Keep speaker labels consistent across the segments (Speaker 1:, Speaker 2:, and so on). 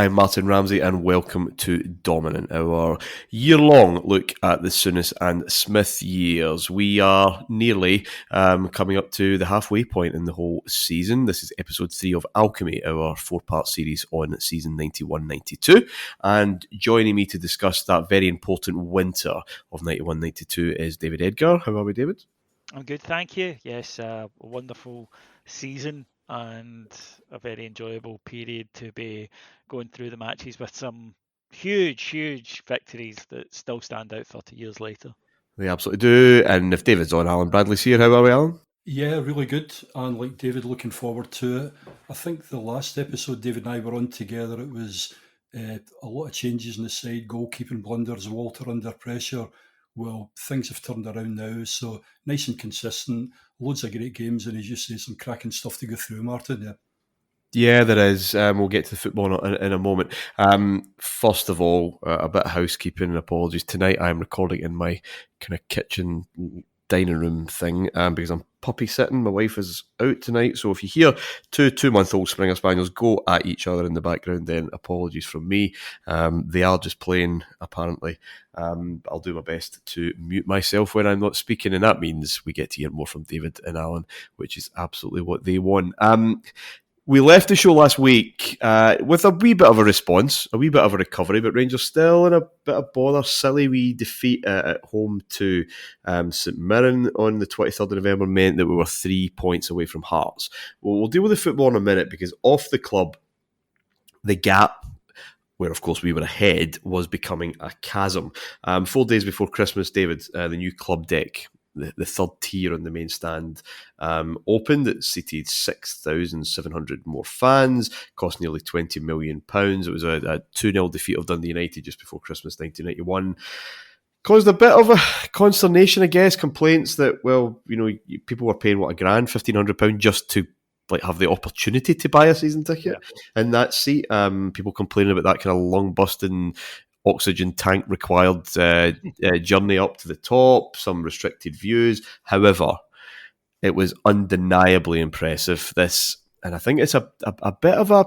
Speaker 1: I'm Martyn Ramsey, and welcome to Dominant, our year-long look at the Souness and Smith years. We are nearly coming up to the halfway point in the whole season. This is episode 3 of Alchemy, our 4-part series on season 91-92. And joining me to discuss that very important winter of 91-92 is David Edgar. How are we, David?
Speaker 2: I'm good, thank you. Yes, a wonderful season and a very enjoyable period to be going through the matches with some huge victories that still stand out 30 years later.
Speaker 1: They absolutely do. And if David's on, Alan Bradley's here. How are we, Alan?
Speaker 3: Yeah, really good. And like David, looking forward to it. I think the last episode David and I were on together, it was a lot of changes in the side, goalkeeping blunders, Walter under pressure. Well, things have turned around now, so nice and consistent. Loads of great games, and as you say, some cracking stuff to go through, Martyn. Yeah.
Speaker 1: Yeah, there is. We'll get to the football in a moment. First of all, a bit of housekeeping and apologies. Tonight I'm recording in my kind of kitchen dining room thing because I'm puppy sitting. My wife is out tonight, so if you hear two 2-month-old Springer Spaniels go at each other in the background, then apologies from me. They are just playing, apparently. I'll do my best to mute myself when I'm not speaking, and that means we get to hear more from David and Alan, which is absolutely what they want. We left the show last week with a wee bit of a response, a wee bit of a recovery, but Rangers still in a bit of bother. Silly wee defeat at home to St Mirren on the 23rd of November meant that we were 3 points away from Hearts. Well, we'll deal with the football in a minute because off the club, the gap, where of course we were ahead, was becoming a chasm. 4 days before Christmas, David, the new club deck, the third tier on the main stand, opened. It seated 6,700 more fans, cost nearly £20 million. It was a 2-0 defeat of Dundee United just before Christmas 1991. Caused a bit of a consternation, I guess, complaints that, well, you know, people were paying, what, £1,000, £1,500 just to like have the opportunity to buy a season ticket in that seat. People complaining about that kind of long-busting oxygen tank required journey up to the top, some restricted views. However, it was undeniably impressive. This, and I think it's a bit of a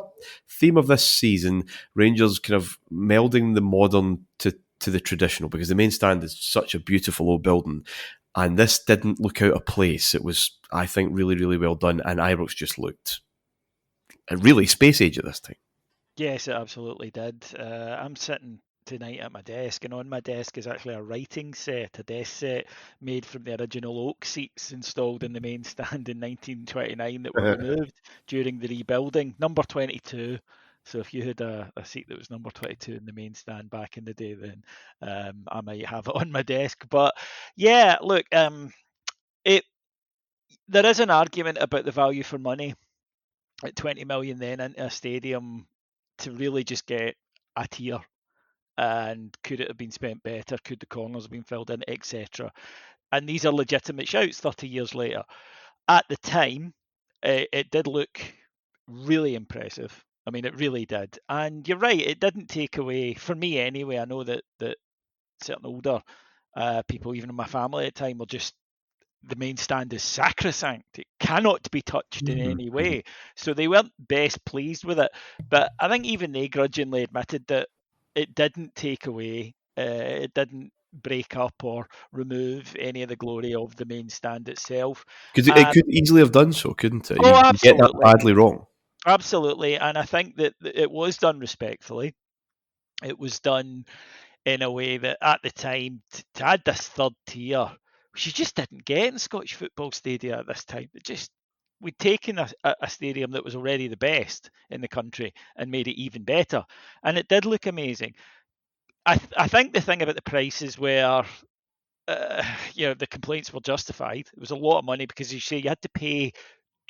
Speaker 1: theme of this season, Rangers kind of melding the modern to the traditional, because the main stand is such a beautiful old building, and this didn't look out of place. It was, I think, really well done, and Ibrox just looked really space age at this time.
Speaker 2: Yes, it absolutely did. I'm sitting tonight at my desk, and on my desk is actually a writing set, a desk set made from the original oak seats installed in the main stand in 1929 that were removed during the rebuilding. Number 22. So if you had a seat that was number 22 in the main stand back in the day, then I might have it on my desk. But yeah, look, there is an argument about the value for money at 20 million then into a stadium to really just get a tier. And could it have been spent better? Could the corners have been filled in, etc.? And these are legitimate shouts 30 years later. At the time, it did look really impressive. I mean, it really did. And you're right, it didn't take away, for me anyway, I know that certain older people, even in my family at the time, were just, the main stand is sacrosanct. It cannot be touched in any way. So they weren't best pleased with it. But I think even they grudgingly admitted that it didn't take away, it didn't break up or remove any of the glory of the main stand itself.
Speaker 1: Because it could easily have done so, couldn't it?
Speaker 2: Oh,
Speaker 1: you
Speaker 2: absolutely.
Speaker 1: get that badly wrong.
Speaker 2: Absolutely. And I think that it was done respectfully. It was done in a way that at the time, to add this third tier, which you just didn't get in Scottish football stadia at this time. We'd taken a stadium that was already the best in the country and made it even better. And it did look amazing. I think the thing about the prices were, the complaints were justified. It was a lot of money because you say you had to pay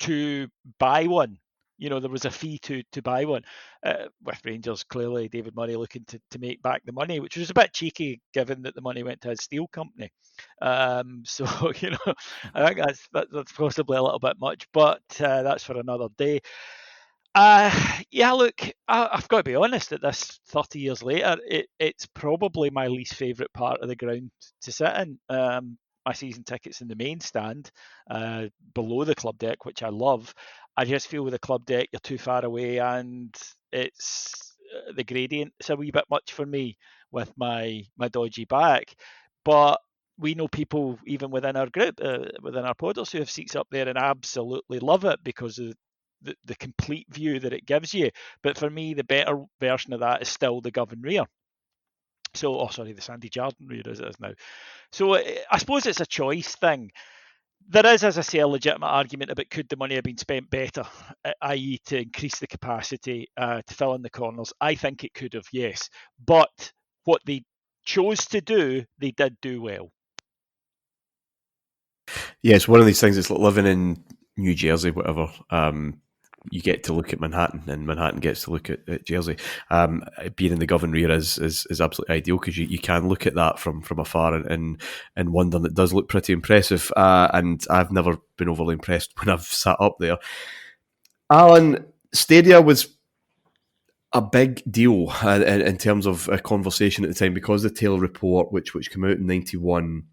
Speaker 2: to buy one. There was a fee to buy one. With Rangers, clearly, David Murray looking to make back the money, which was a bit cheeky given that the money went to his steel company. So, I think that's possibly a little bit much, but that's for another day. Look, I've got to be honest, at this 30 years later, it's probably my least favourite part of the ground to sit in. My season tickets in the main stand, below the club deck, which I love. I just feel with the club deck, you're too far away, and it's the gradient's a wee bit much for me with my dodgy back. But we know people even within our group, within our podders, who have seats up there and absolutely love it because of the complete view that it gives you. But for me, the better version of that is still the Govan rear. So, the Sandy Jardine rear as it is now. So I suppose it's a choice thing. There is, as I say, a legitimate argument about could the money have been spent better, i.e. to increase the capacity, to fill in the corners. I think it could have, yes. But what they chose to do, they did do well.
Speaker 1: Yes, one of these things. It's like living in New Jersey, whatever. You get to look at Manhattan, and Manhattan gets to look at Jersey. Being in the Govan rear is absolutely ideal because you can look at that from afar and wonder, and it does look pretty impressive. And I've never been overly impressed when I've sat up there. Alan, Stadia was a big deal in terms of a conversation at the time because the Taylor report, which came out in 91.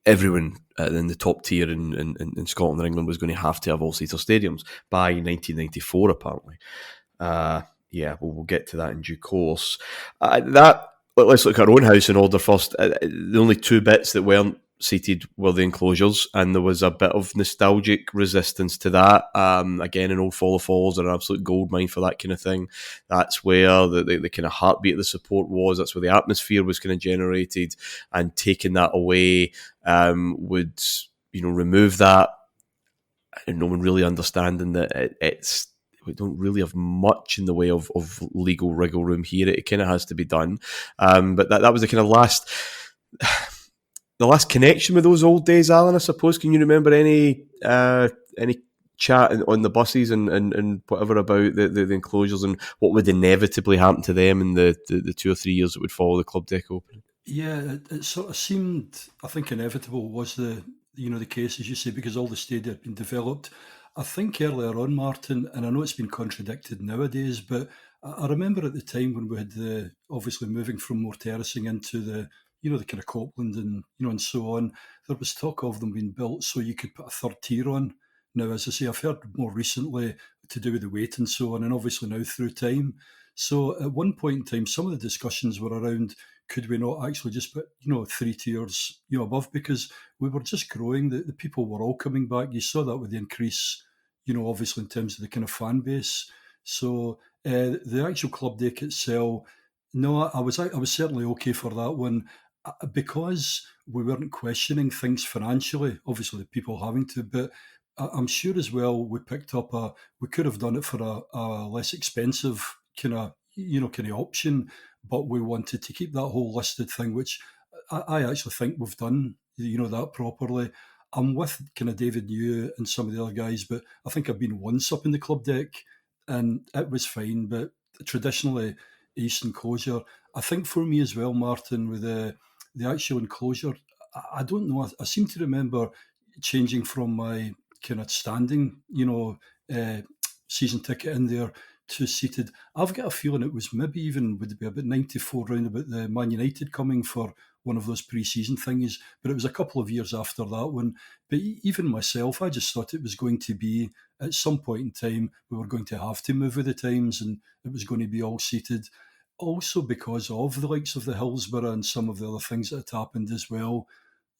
Speaker 1: Everyone in the top tier in Scotland and England was going to have all-seater stadiums by 1994, apparently. We'll get to that in due course. Let's look at our own house in order first. The only two bits that weren't seated were the enclosures, and there was a bit of nostalgic resistance to that. Again, in Old Follow Falls are an absolute goldmine for that kind of thing. That's where the kind of heartbeat of the support was. That's where the atmosphere was kind of generated, and taking that away would remove that. And no one really understanding that we don't really have much in the way of legal wriggle room here. It kind of has to be done. But that was the kind of last connection with those old days, Alan, I suppose. Can you remember any chat on the buses and whatever about the enclosures and what would inevitably happen to them in the 2 or 3 years that would follow the club deck opening?
Speaker 3: Yeah, it sort of seemed, I think, inevitable was the case, as you say, because all the stadia had been developed. I think earlier on, Martyn, and I know it's been contradicted nowadays, but I remember at the time when we had obviously moving from more terracing into the kind of Copland and and so on, there was talk of them being built so you could put a third tier on. Now, as I say, I've heard more recently to do with the weight and so on, and obviously now through time. So at one point in time, some of the discussions were around, could we not actually just put 3 tiers above, because we were just growing. The people were all coming back. You saw that with the increase, obviously in terms of the kind of fan base. So the actual club deck itself, no, I was certainly okay for that one, because we weren't questioning things financially. Obviously, the people having to, but I'm sure as well we picked up we could have done it for a less expensive kind of option, but we wanted to keep that whole listed thing, which I actually think we've done that properly. I'm with kind of David New and some of the other guys, but I think I've been once up in the club deck and it was fine. But traditionally, east enclosure, I think for me as well, Martyn, with the actual enclosure, I don't know. I seem to remember changing from my kind of standing, season ticket in there to seated. I've got a feeling it was maybe even would be about 94 round about the Man United coming for one of those pre-season thingies, but it was a couple of years after that one. But even myself, I just thought it was going to be, at some point in time, we were going to have to move with the times and it was going to be all seated. Also because of the likes of the Hillsborough and some of the other things that had happened as well.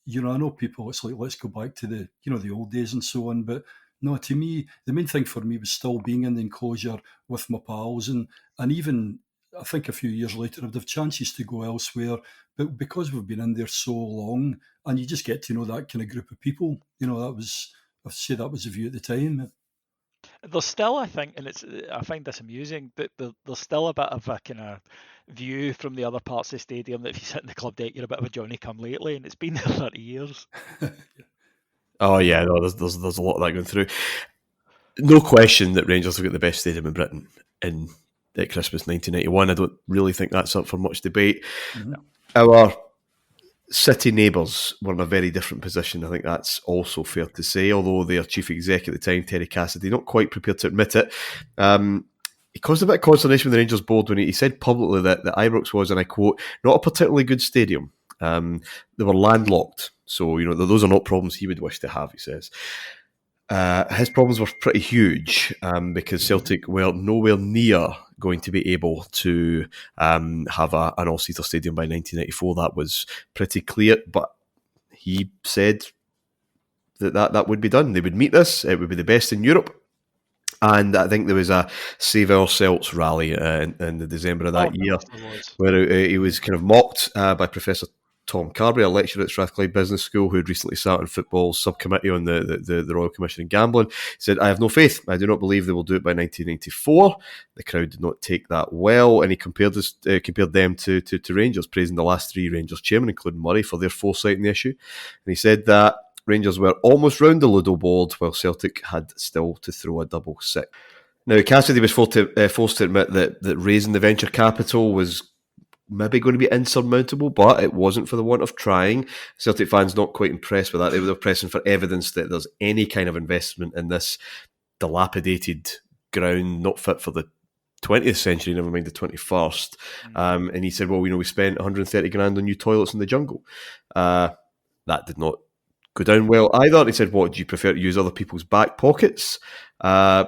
Speaker 3: I know people, it's like, let's go back to the, the old days and so on. But no, to me, the main thing for me was still being in the enclosure with my pals. And even, I think a few years later, I'd have chances to go elsewhere. But because we've been in there so long, and you just get to know that kind of group of people, that was, I'd say that was the view at the time.
Speaker 2: There's still, I think, and I find this amusing, that there's still a bit of a kind of view from the other parts of the stadium that if you sit in the club deck, you're a bit of a Johnny-come-lately, and it's been there 30 years.
Speaker 1: Oh yeah, no, there's a lot of that going through. No question that Rangers have got the best stadium in Britain at Christmas 1991. I don't really think that's up for much debate.
Speaker 3: Mm-hmm.
Speaker 1: Our city neighbours were in a very different position. I think that's also fair to say, although their chief executive at the time, Terry Cassidy, not quite prepared to admit it. He caused a bit of consternation with the Rangers board when he said publicly that Ibrox was, and I quote, not a particularly good stadium. They were landlocked. So, those are not problems he would wish to have, he says. His problems were pretty huge because Celtic were nowhere near going to be able to have an all-seater stadium by 1994. That was pretty clear, but he said that would be done. They would meet this. It would be the best in Europe. And I think there was a Save Our Celts rally in the December of that year where he was kind of mocked by Professor Tom Carberry, a lecturer at Strathclyde Business School who had recently sat on football's subcommittee on the Royal Commission in Gambling. He said, "I have no faith. I do not believe they will do it by 1994. The crowd did not take that well," and he compared them to Rangers, praising the last three Rangers chairmen, including Murray, for their foresight in the issue. And he said that Rangers were almost round the Ludo board, while Celtic had still to throw a double six. Now, Cassidy was forced to admit that raising the venture capital was maybe going to be insurmountable, but it wasn't for the want of trying. Celtic fans not quite impressed with that. They were pressing for evidence that there's any kind of investment in this dilapidated ground, not fit for the 20th century, never mind the 21st. And he said, well, we spent 130 grand on new toilets in the jungle. That did not go down well either. He said, what, do you prefer to use other people's back pockets? I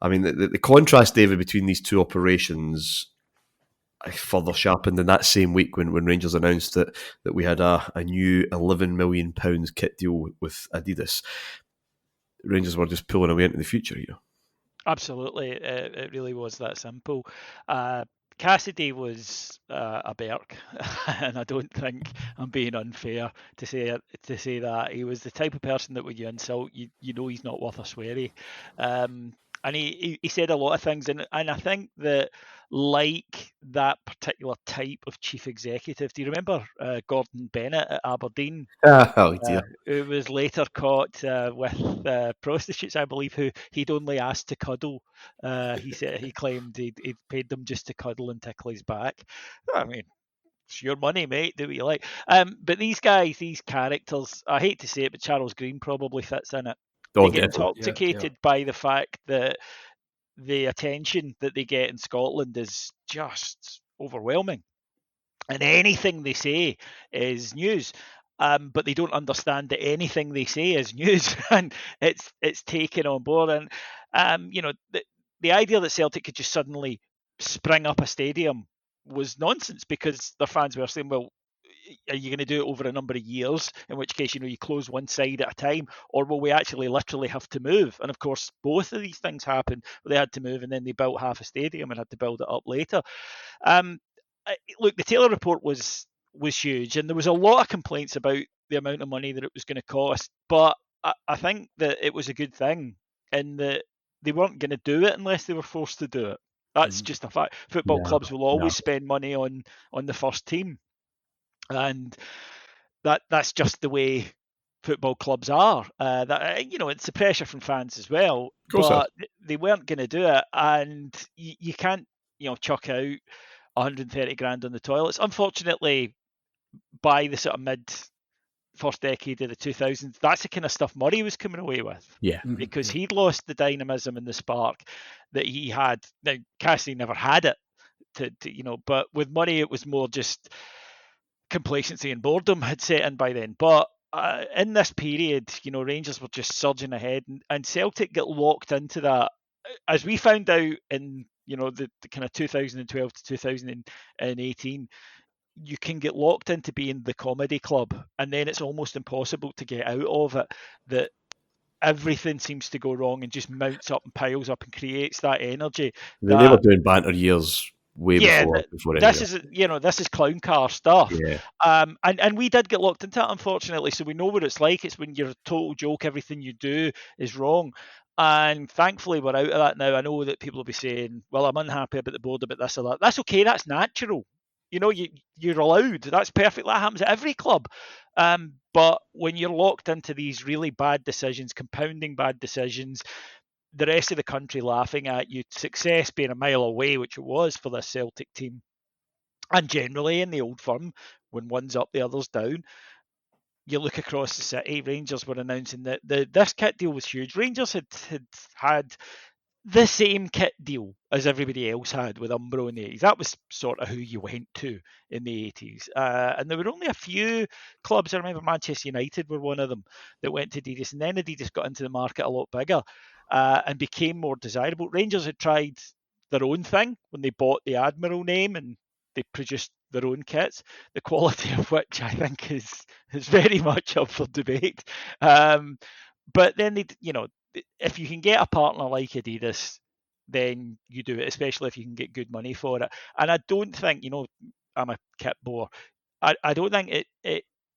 Speaker 1: mean, the contrast, David, between these two operations further sharpened in that same week when Rangers announced that we had a new £11 million kit deal with Adidas. Rangers were just pulling away into the future here.
Speaker 2: Absolutely, it really was that simple. Cassidy was a Berk, and I don't think I'm being unfair to say that. He was the type of person that when you insult, you know he's not worth a sweary. And he said a lot of things, and I think that, like that particular type of chief executive, do you remember Gordon Bennett at Aberdeen?
Speaker 1: Oh dear.
Speaker 2: Who was later caught with prostitutes, I believe, who he'd only asked to cuddle. He claimed he'd paid them just to cuddle and tickle his back. I mean, it's your money, mate. Do what you like. But these guys, these characters, I hate to say it, but Charles Green probably fits in it. They get intoxicated by the fact that the attention that they get in Scotland is just overwhelming. And anything they say is news. But they don't understand that anything they say is news, and it's taken on board. And the idea that Celtic could just suddenly spring up a stadium was nonsense, because their fans were saying, well, are you going to do it over a number of years, in which case you close one side at a time, or will we actually literally have to move? And of course both of these things happened. They had to move, and then they built half a stadium and had to build it up later. Look, the Taylor report was huge, and there was a lot of complaints about the amount of money that it was going to cost, but I think that it was a good thing, in that they weren't going to do it unless they were forced to do it. That's just a fact. Football clubs will always spend money on the first team, and that's just the way football clubs are. It's the pressure from fans as well, but they weren't going to do it, and you can't chuck out 130 grand on the toilets. Unfortunately, by the sort of mid first decade of the 2000s, that's the kind of stuff Murray was coming away with.
Speaker 1: Yeah.
Speaker 2: Because he'd lost the dynamism and the spark that he had. Now, Cassidy never had it, but with Murray, it was more just complacency and boredom had set in by then. But in this period, Rangers were just surging ahead, and Celtic get locked into that. As we found out in the kind of 2012 to 2018, you can get locked into being the comedy club, and then it's almost impossible to get out of it. That everything seems to go wrong and just mounts up and piles up and creates that energy.
Speaker 1: They were doing banter years way before
Speaker 2: this is clown car stuff.
Speaker 1: Yeah.
Speaker 2: And we did get locked into it, unfortunately, so we know what it's like. It's when you're a total joke, everything you do is wrong. And thankfully we're out of that now. I know that people will be saying, well, I'm unhappy about the board, about this or that. That's okay, that's natural. You're allowed. That's perfect. That happens at every club. But when you're locked into these really bad decisions, compounding bad decisions, the rest of the country laughing at you, success being a mile away, which it was for this Celtic team, and generally in the Old Firm, when one's up, the other's down. You look across the city, Rangers were announcing that this kit deal was huge. Rangers had the same kit deal as everybody else had with Umbro in the 80s. That was sort of who you went to in the 80s. And there were only a few clubs, I remember Manchester United were one of them, that went to Adidas. And then Adidas got into the market a lot bigger and became more desirable. Rangers had tried their own thing when they bought the Admiral name and they produced their own kits, the quality of which I think is very much up for debate. But then if you can get a partner like Adidas, then you do it, especially if you can get good money for it. And I don't think, I'm a kit bore. I don't think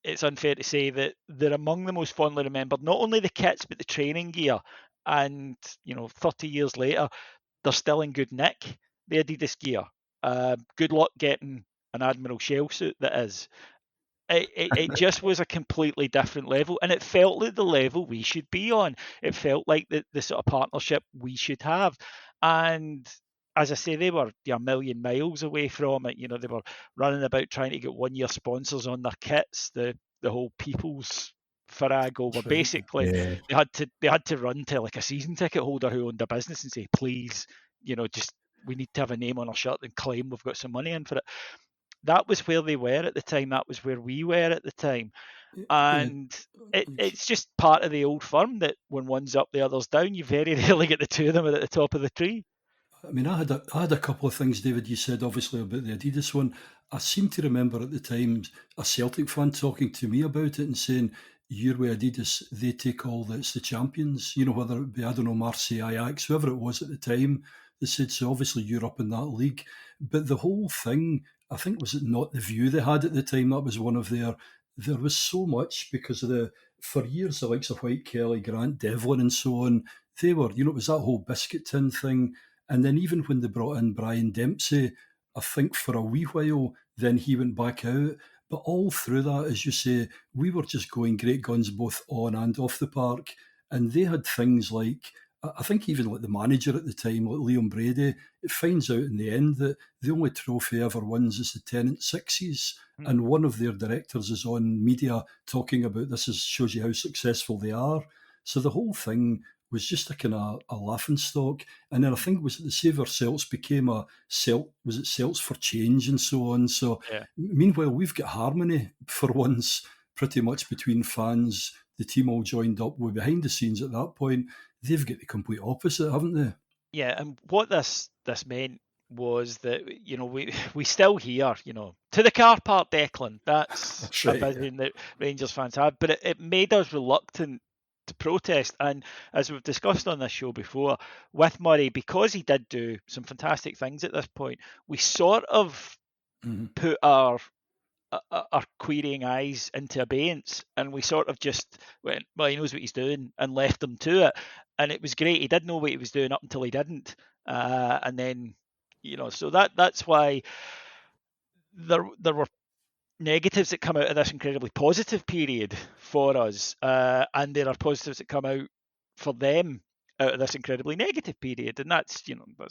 Speaker 2: it's unfair to say that they're among the most fondly remembered, not only the kits, but the training gear. And, 30 years later, they're still in good nick, the Adidas gear. Good luck getting an Admiral shell suit that is. It just was a completely different level, and it felt like the level we should be on. It felt like the sort of partnership we should have. And as I say, they were a million miles away from it. They were running about trying to get 1-year sponsors on their kits. The whole People's farrago were basically they had to run to like a season ticket holder who owned a business and say, please, just we need to have a name on our shirt and claim we've got some money in for it. That was where they were at the time. That was where we were at the time. And it's just part of the old firm that when one's up, the other's down. You very rarely get the two of them at the top of the tree.
Speaker 3: I mean, I had a couple of things, David, you said obviously about the Adidas one. I seem to remember at the time a Celtic fan talking to me about it and saying, you're with Adidas, they take it's the champions, whether it be, I don't know, Marseille, Ajax, whoever it was at the time. They said, so obviously you're up in that league. But the whole thing, I think, was it not the view they had at the time? That was one of there was so much because of for years, the likes of White Kelly, Grant Devlin and so on, they were, it was that whole biscuit tin thing. And then even when they brought in Brian Dempsey, I think for a wee while, then he went back out. But all through that, as you say, we were just going great guns both on and off the park. And they had things like, I think even like the manager at the time, like Liam Brady, it finds out in the end that the only trophy ever wins is the Tennant Sixes. And one of their directors is on media talking about this shows you how successful they are. So the whole thing was just a kind of a laughing stock. And then I think was it the Savour Celts became was it Celts for Change and so on. So meanwhile, we've got harmony for once pretty much between fans. The team all joined up. We're behind the scenes at that point. They've got the complete opposite, haven't they?
Speaker 2: Yeah, and what this meant was that we still hear to the car park, Declan. That's right, a vision that Rangers fans have, but it made us reluctant to protest. And as we've discussed on this show before, with Murray, because he did do some fantastic things at this point, we sort of put our querying eyes into abeyance, and we sort of just went, well, he knows what he's doing, and left him to it. And it was great. He did know what he was doing up until he didn't. And then, so that's why there were negatives that come out of this incredibly positive period for us, and there are positives that come out for them out of this incredibly negative period, and that's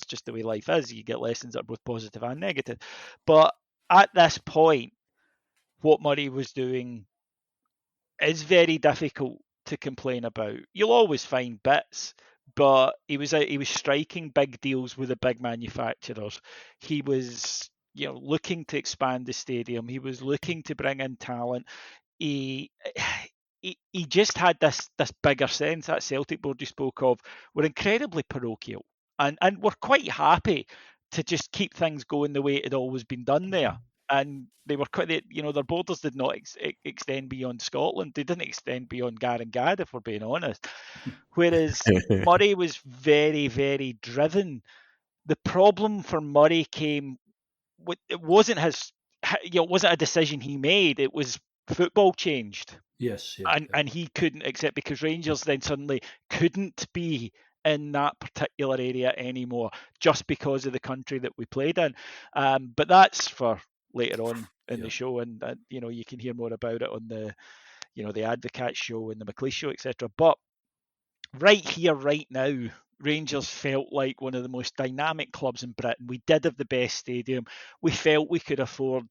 Speaker 2: just the way life is. You get lessons that are both positive and negative. But at this point, what Murray was doing is very difficult to complain about. You'll always find bits, but he was striking big deals with the big manufacturers. He was looking to expand the stadium. He was looking to bring in talent. He just had this bigger sense. That Celtic board you spoke of were incredibly parochial, and we're quite happy to just keep things going the way it had always been done there. And they were quite, their borders did not extend beyond Scotland. They didn't extend beyond Gar and Gad, if we're being honest. Whereas Murray was very, very driven. The problem for Murray came, it wasn't it wasn't a decision he made. It was football changed.
Speaker 3: Yes.
Speaker 2: Yeah, and he couldn't accept, because Rangers then suddenly couldn't be in that particular area anymore just because of the country that we played in. But that's for later on in the show, and you can hear more about it on the the Advocate show and the McLeish show, etc. But right here, right now, Rangers felt like one of the most dynamic clubs in Britain. We did have the best stadium. We felt we could afford.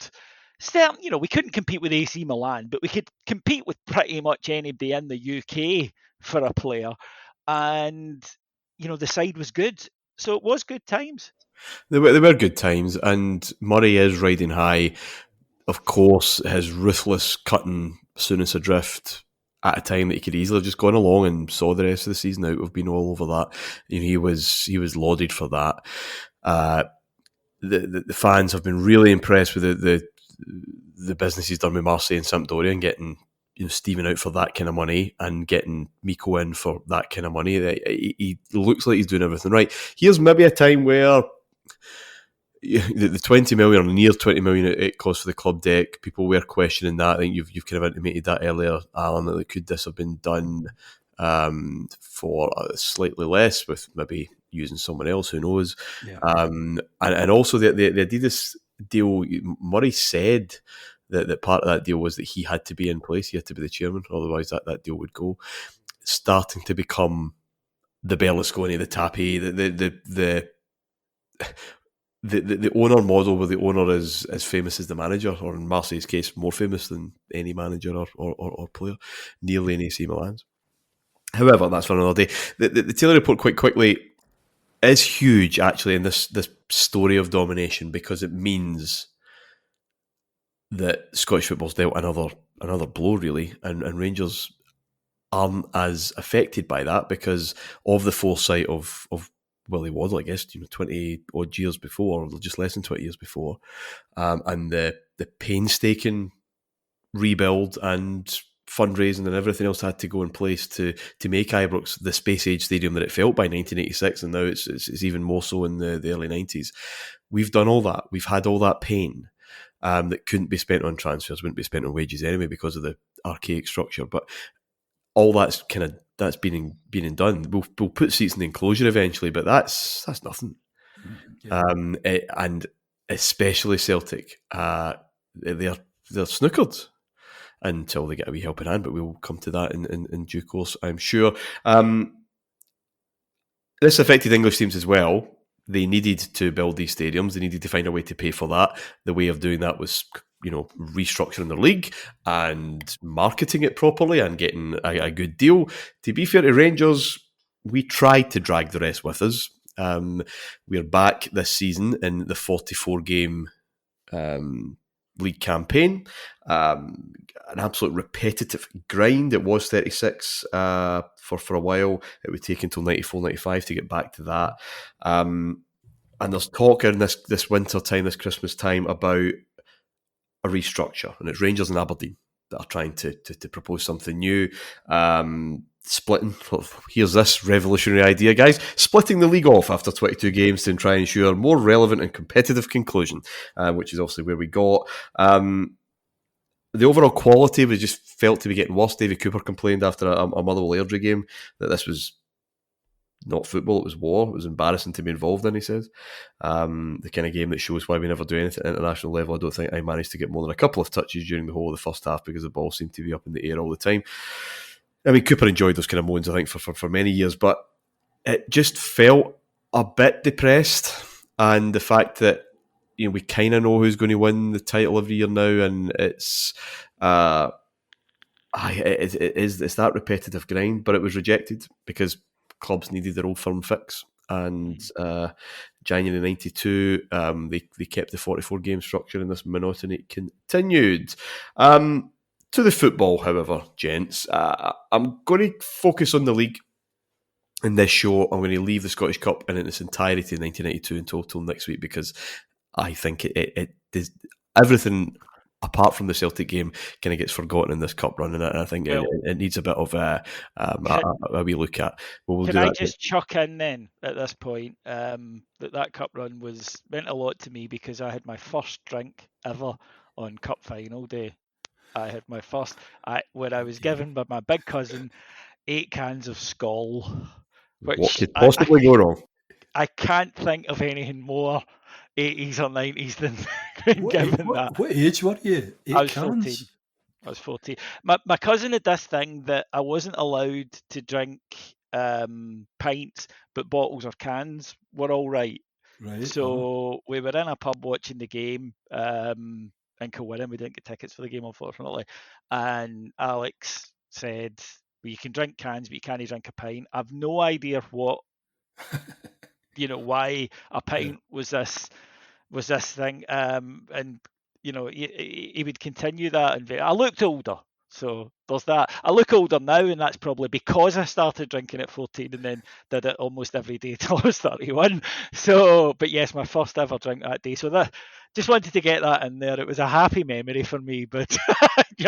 Speaker 2: We couldn't compete with AC Milan, but we could compete with pretty much anybody in the UK for a player. And the side was good. So it was good times.
Speaker 1: They were good times, and Murray is riding high. Of course, his ruthless cutting Souness adrift at a time that he could easily have just gone along and saw the rest of the season out. We've been all over that. He was lauded for that. The fans have been really impressed with the business he's done with Marseille and Sampdoria, and getting Steven out for that kind of money and getting Miko in for that kind of money. He looks like he's doing everything right. Here's maybe a time where the 20 million or near 20 million it costs for the club deck, people were questioning that. I think you've kind of intimated that earlier, Alan, that could this have been done for slightly less, with maybe using someone else, who knows.
Speaker 3: Yeah.
Speaker 1: And also the Adidas deal, Murray said that part of that deal was that he had to be in place, he had to be the chairman, otherwise that deal would go. Starting to become the Berlusconi, the Tapi, the owner model, where the owner is as famous as the manager, or in Marseille's case, more famous than any manager or player, nearly in AC Milan's. However, that's for another day. The Taylor report, quite quickly, is huge actually in this story of domination, because it means that Scottish football's dealt another blow, really, and Rangers aren't as affected by that because of the foresight of Willie Waddle, I guess, 20 odd years before, or just less than 20 years before, and the painstaking rebuild and fundraising and everything else had to go in place to make Ibrox the space age stadium that it felt by 1986, and now it's even more so in the early 90s. We've done all that. We've had all that pain that couldn't be spent on transfers, wouldn't be spent on wages anyway because of the archaic structure. But all that's been done. We'll put seats in the enclosure eventually, but that's nothing.
Speaker 3: Yeah.
Speaker 1: And especially Celtic, they're snookered until they get a wee helping hand. But we'll come to that in due course, I'm sure. This affected English teams as well. They needed to build these stadiums. They needed to find a way to pay for that. The way of doing that was, restructuring the league and marketing it properly and getting a good deal. To be fair to Rangers, we tried to drag the rest with us. We're back this season in the 44-game league campaign. An absolute repetitive grind. It was 36 for a while. It would take until 94, 95 to get back to that. And there's talk in this winter time, this Christmas time, about a restructure, and it's Rangers and Aberdeen that are trying to propose something new. Splitting, here's this revolutionary idea, guys, splitting the league off after 22 games to try and ensure a more relevant and competitive conclusion, which is obviously where we got. The overall quality was just felt to be getting worse. David Cooper complained after a Motherwell Airdrie game that this was not football, it was war. It was embarrassing to be involved in, he says. The kind of game that shows why we never do anything at international level. I don't think I managed to get more than a couple of touches during the whole of the first half because the ball seemed to be up in the air all the time. I mean, Cooper enjoyed those kind of moans, I think, for many years, but it just felt a bit depressed. And the fact that, we kind of know who's going to win the title every year now, and it's that repetitive grind, but it was rejected because clubs needed their old firm fix. And January 92, they kept the 44-game structure, and this monotony continued. To the football, however, gents, I'm going to focus on the league in this show. I'm going to leave the Scottish Cup in its entirety in 1992 in total next week, because I think it is everything apart from the Celtic game kind of gets forgotten in this cup run, and I think it needs a bit of a wee look at.
Speaker 2: Can I just chuck in then at this point that cup run meant a lot to me because I had my first drink ever on cup final day. I had my first, when I was given by my big cousin 8 cans of Skoll.
Speaker 1: What could possibly go wrong?
Speaker 2: I can't think of anything more 80s or 90s than given that.
Speaker 3: What age were you? 8
Speaker 2: I was
Speaker 3: cans?
Speaker 2: 14. I was 14. My cousin had this thing that I wasn't allowed to drink pints, but bottles or cans were all right.
Speaker 3: Right.
Speaker 2: So we were in a pub watching the game in Kilwinning. We didn't get tickets for the game, unfortunately. And Alex said, well, you can drink cans, but you can't drink a pint. I've no idea what why a pint was this thing, and he would continue that. And I looked older, so there's that. I look older now, and that's probably because I started drinking at 14 and then did it almost every day till I was 31. So, but yes, my first ever drink that day. So that, just wanted to get that in there. It was a happy memory for me, but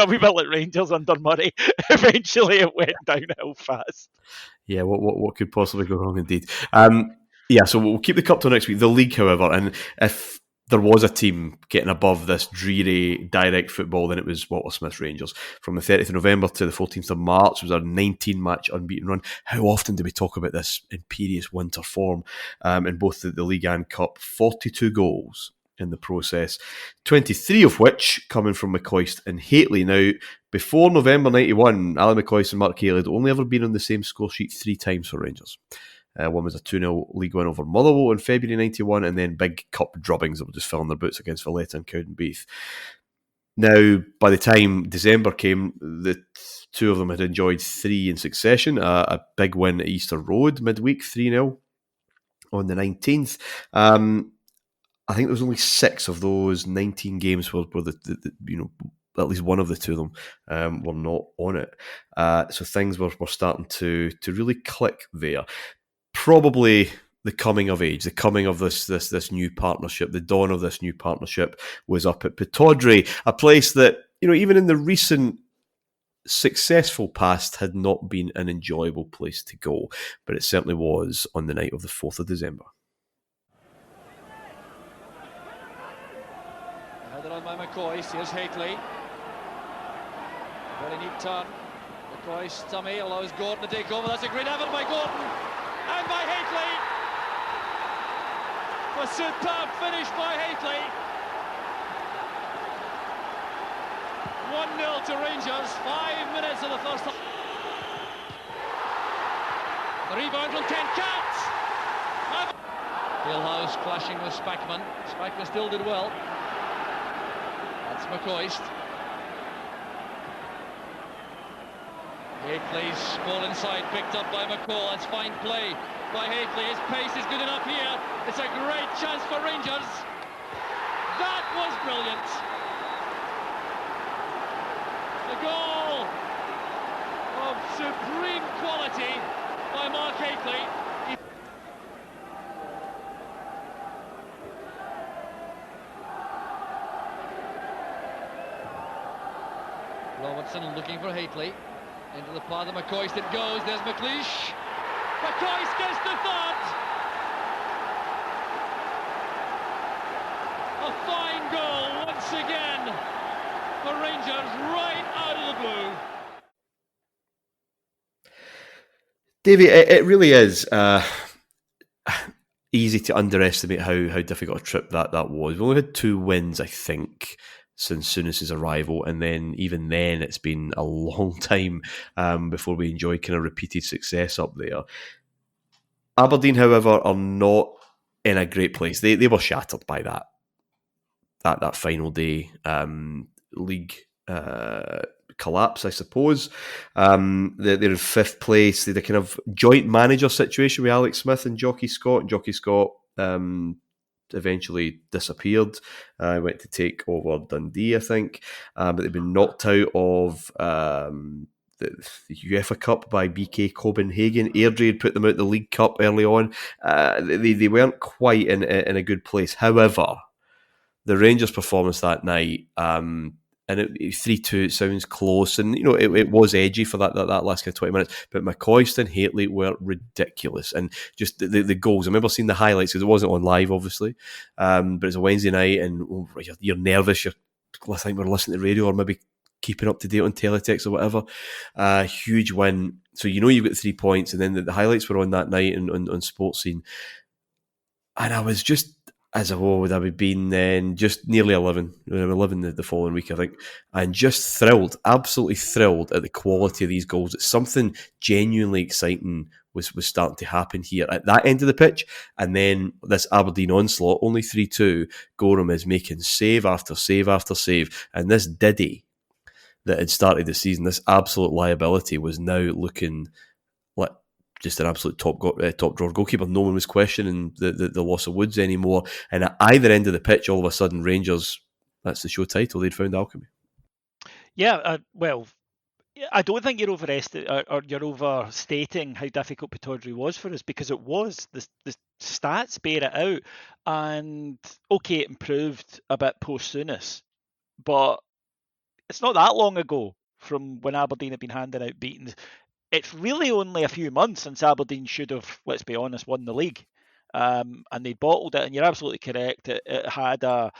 Speaker 2: we built like Rangers under Murray. Eventually, it went downhill fast.
Speaker 1: Yeah, what could possibly go wrong indeed? So we'll keep the cup till next week. The league, however, and if there was a team getting above this dreary direct football, then it was Walter Smith Rangers. From the 30th of November to the 14th of March was our 19-match unbeaten run. How often do we talk about this imperious winter form in both the league and cup? 42 goals in the process, 23 of which coming from McCoist and Hateley. Now, before November 91, Alan McCoist and Mark Hateley had only ever been on the same score sheet 3 times for Rangers. One was a 2-0 league win over Motherwell in February 91, and then big cup drubbings that were just filling their boots against Valletta and Cowdenbeath. Now, by the time December came, the two of them had enjoyed 3 in succession. A big win at Easter Road midweek, 3-0 on the 19th. I think there was only 6 of those 19 games where at least one of the two of them were not on it. So things were starting to really click there. Probably the coming of age, the coming of this new partnership, the dawn of this new partnership was up at Pittodrie, a place that, even in the recent successful past had not been an enjoyable place to go, but it certainly was on the night of the 4th of December.
Speaker 4: Headed on by McCoist, here's Hateley. Very neat turn. McCoist, tummy, allows Gordon to take over. That's a great effort by Gordon and by Hateley. A superb finish by Hateley. 1-0 to Rangers, 5 minutes of the first half. The rebound from Ken Katz. Hillhouse clashing with Spackman. Spackman still did well. That's McCoist. Hateley's ball inside, picked up by McCall. That's fine play by Hateley. His pace is good enough here. It's a great chance for Rangers. That was brilliant. The goal of supreme quality by Mark Hateley. Robertson looking for Hateley. Into the path of McCoist it goes. There's McLeish. McCoist gets the third. A fine goal once again for Rangers right out of the blue.
Speaker 1: Davey, it really is easy to underestimate how difficult a trip that was. We only had 2 wins, I think, since Souness's arrival, and then even then it's been a long time before we enjoy kind of repeated success up there. Aberdeen, however, are not in a great place. They were shattered by that final day league collapse, I suppose. They're in 5th place. They had a kind of joint manager situation with Alex Smith and Jockey Scott. Jockey Scott eventually disappeared. Went to take over Dundee, I think. But they've been knocked out of the UEFA Cup by BK Copenhagen. Airdrie had put them out the League Cup early on. They weren't quite in a good place. However, the Rangers' performance that night, and it 3-2, it sounds close, and it was edgy for that last kind of 20 minutes, but McCoist and Hateley were ridiculous, and just the goals. I remember seeing the highlights, because it wasn't on live, obviously, but it's a Wednesday night, and you're nervous, I think we're listening to the radio, or maybe keeping up to date on teletext or whatever. Huge win, so you've got 3 points, and then the highlights were on that night on Sports Scene, and I was just, as a whole, would I have been then just nearly 11 the following week, I think, and just thrilled, absolutely thrilled at the quality of these goals. It's something genuinely exciting was starting to happen here at that end of the pitch, and then this Aberdeen onslaught, only 3-2, Gorham is making save after save after save, and this Diddy that had started the season, this absolute liability, was now looking like just an absolute top drawer goalkeeper. No one was questioning the loss of Woods anymore. And at either end of the pitch, all of a sudden, Rangers, that's the show title, they'd found alchemy.
Speaker 2: Yeah, well, I don't think you're you're overstating how difficult Pittodrie was for us, because it was. The stats bear it out. And okay, it improved a bit post Souness, but it's not that long ago from when Aberdeen had been handing out beatings. It's really only a few months since Aberdeen should have, let's be honest, won the league. And they bottled it, and you're absolutely correct. It had a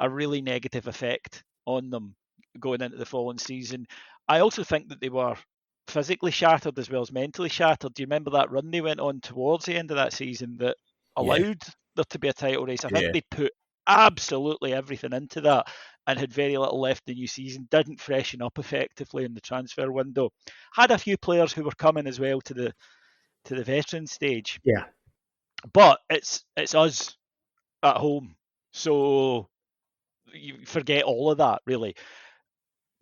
Speaker 2: really negative effect on them going into the following season. I also think that they were physically shattered as well as mentally shattered. Do you remember that run they went on towards the end of that season that allowed there to be a title race? I think they put absolutely everything into that and had very little left in the new season. Didn't freshen up effectively in the transfer window. Had a few players who were coming as well to the veteran stage.
Speaker 1: Yeah.
Speaker 2: But it's us at home, so you forget all of that, really.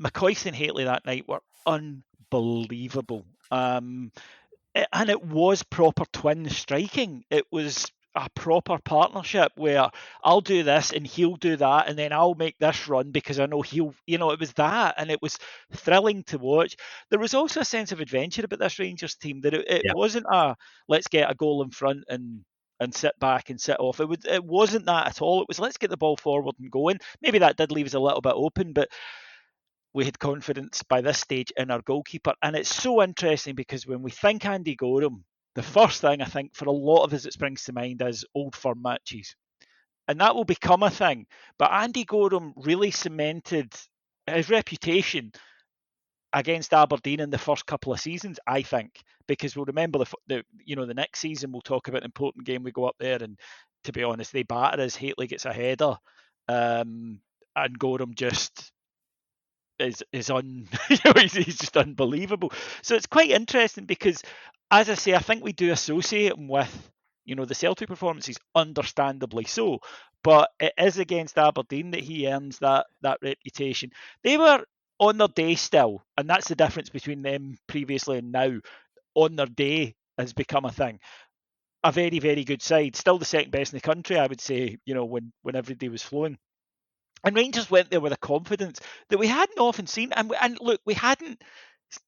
Speaker 2: McCoist and Haitley that night were unbelievable. And it was proper twin striking. It was a proper partnership where I'll do this and he'll do that, and then I'll make this run because I know he'll, it was that, and it was thrilling to watch. There was also a sense of adventure about this Rangers team, that it wasn't a let's get a goal in front and sit back and sit off. It wasn't that at all. It was let's get the ball forward and going. Maybe that did leave us a little bit open, but we had confidence by this stage in our goalkeeper. And it's so interesting because when we think Andy Gorham, the first thing I think for a lot of us that springs to mind is old firm matches. And that will become a thing. But Andy Gorham really cemented his reputation against Aberdeen in the first couple of seasons, I think, because we'll remember the next season we'll talk about an important game. We go up there and, to be honest, they batter us. Haitley gets a header, and Gorham just is he's just unbelievable. So it's quite interesting because, as I say, I think we do associate him with the Celtic performances, understandably so, but it is against Aberdeen that he earns that reputation. They were on their day still, and that's the difference between them previously and now. On their day has become a thing. A very, very good side, still the second best in the country, I would say, when every day was flowing. And Rangers went there with a confidence that we hadn't often seen. And look, we hadn't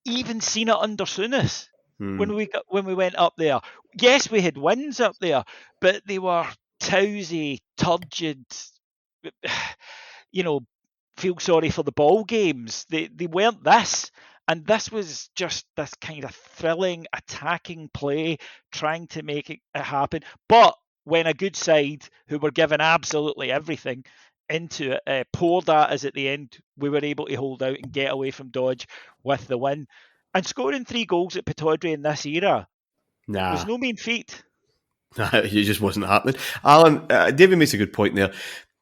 Speaker 2: even seen it under Souness when we went up there. Yes, we had wins up there, but they were towsy, turgid, feel sorry for the ball games. They weren't this. And this was just this kind of thrilling, attacking play, trying to make it happen. But when a good side, who were given absolutely everything into it, poured at us at the end, we were able to hold out and get away from Dodge with the win. And scoring 3 goals at Pittodrie in this era was no mean feat.
Speaker 1: It just wasn't happening. Alan, David makes a good point there.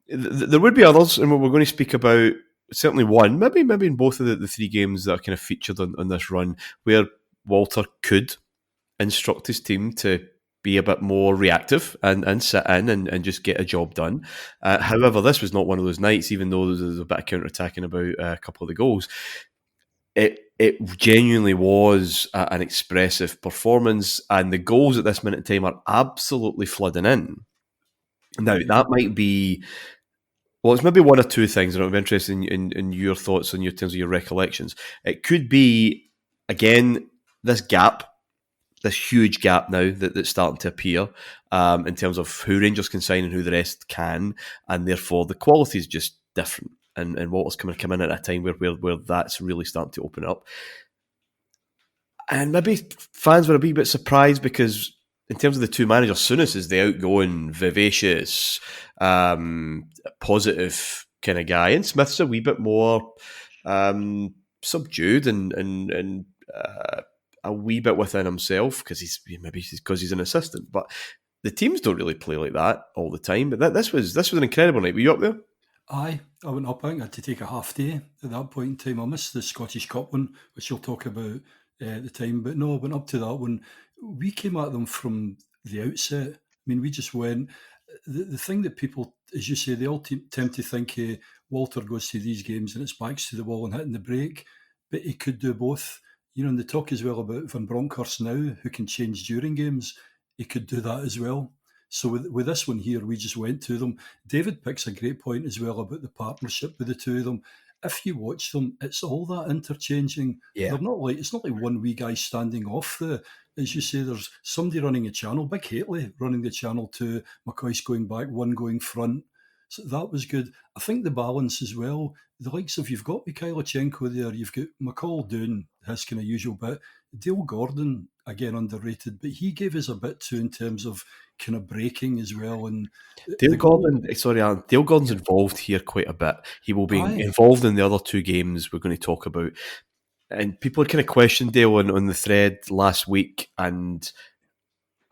Speaker 1: There would be others, and we're going to speak about certainly one, maybe in both of the 3 games that are kind of featured on this run, where Walter could instruct his team to be a bit more reactive and sit in and just get a job done. However, this was not one of those nights, even though there was a bit of counter-attacking about a couple of the goals. It genuinely was an expressive performance, and the goals at this minute in time are absolutely flooding in. Now, that might be... Well, it's maybe one or two things, and I'm interested in your thoughts in terms of your recollections. It could be, again, this gap, this huge gap now that's starting to appear in terms of who Rangers can sign and who the rest can, and therefore the quality is just different. And Walter's come in at a time where that's really starting to open up. And maybe fans were a wee bit surprised because in terms of the 2 managers, Souness is the outgoing, vivacious, positive kind of guy, and Smith's a wee bit more subdued and a wee bit within himself because he's an assistant. But the teams don't really play like that all the time. But this was an incredible night. Were you up there?
Speaker 3: Aye, I went up. I think I had to take a half day at that point in time. I missed the Scottish Cup one, which you'll talk about at the time. But no, I went up to that one. We came at them from the outset. I mean, we just went. The thing that people, as you say, they all tend to think Walter goes to these games and it's backs to the wall and hitting the brake, but he could do both. And they talk as well about Van Bronckhorst now, who can change during games. He could do that as well. So with this one here, we just went to them. David picks a great point as well about the partnership with the two of them. If you watch them, it's all that interchanging.
Speaker 1: Yeah.
Speaker 3: It's not like one wee guy standing off as you say, there's somebody running a channel, Big Haitley running the channel too, McCoy's going back, one going front. So that was good. I think the balance as well, the likes of, you've got Mikhailichenko there, you've got McCall doing his kind of usual bit. Dale Gordon, again, underrated, but he gave us a bit too in terms of kind of breaking as well. And
Speaker 1: Dale Gordon's involved here quite a bit. He will be involved in the other two games we're going to talk about. And people are kind of questioned Dale on the thread last week, and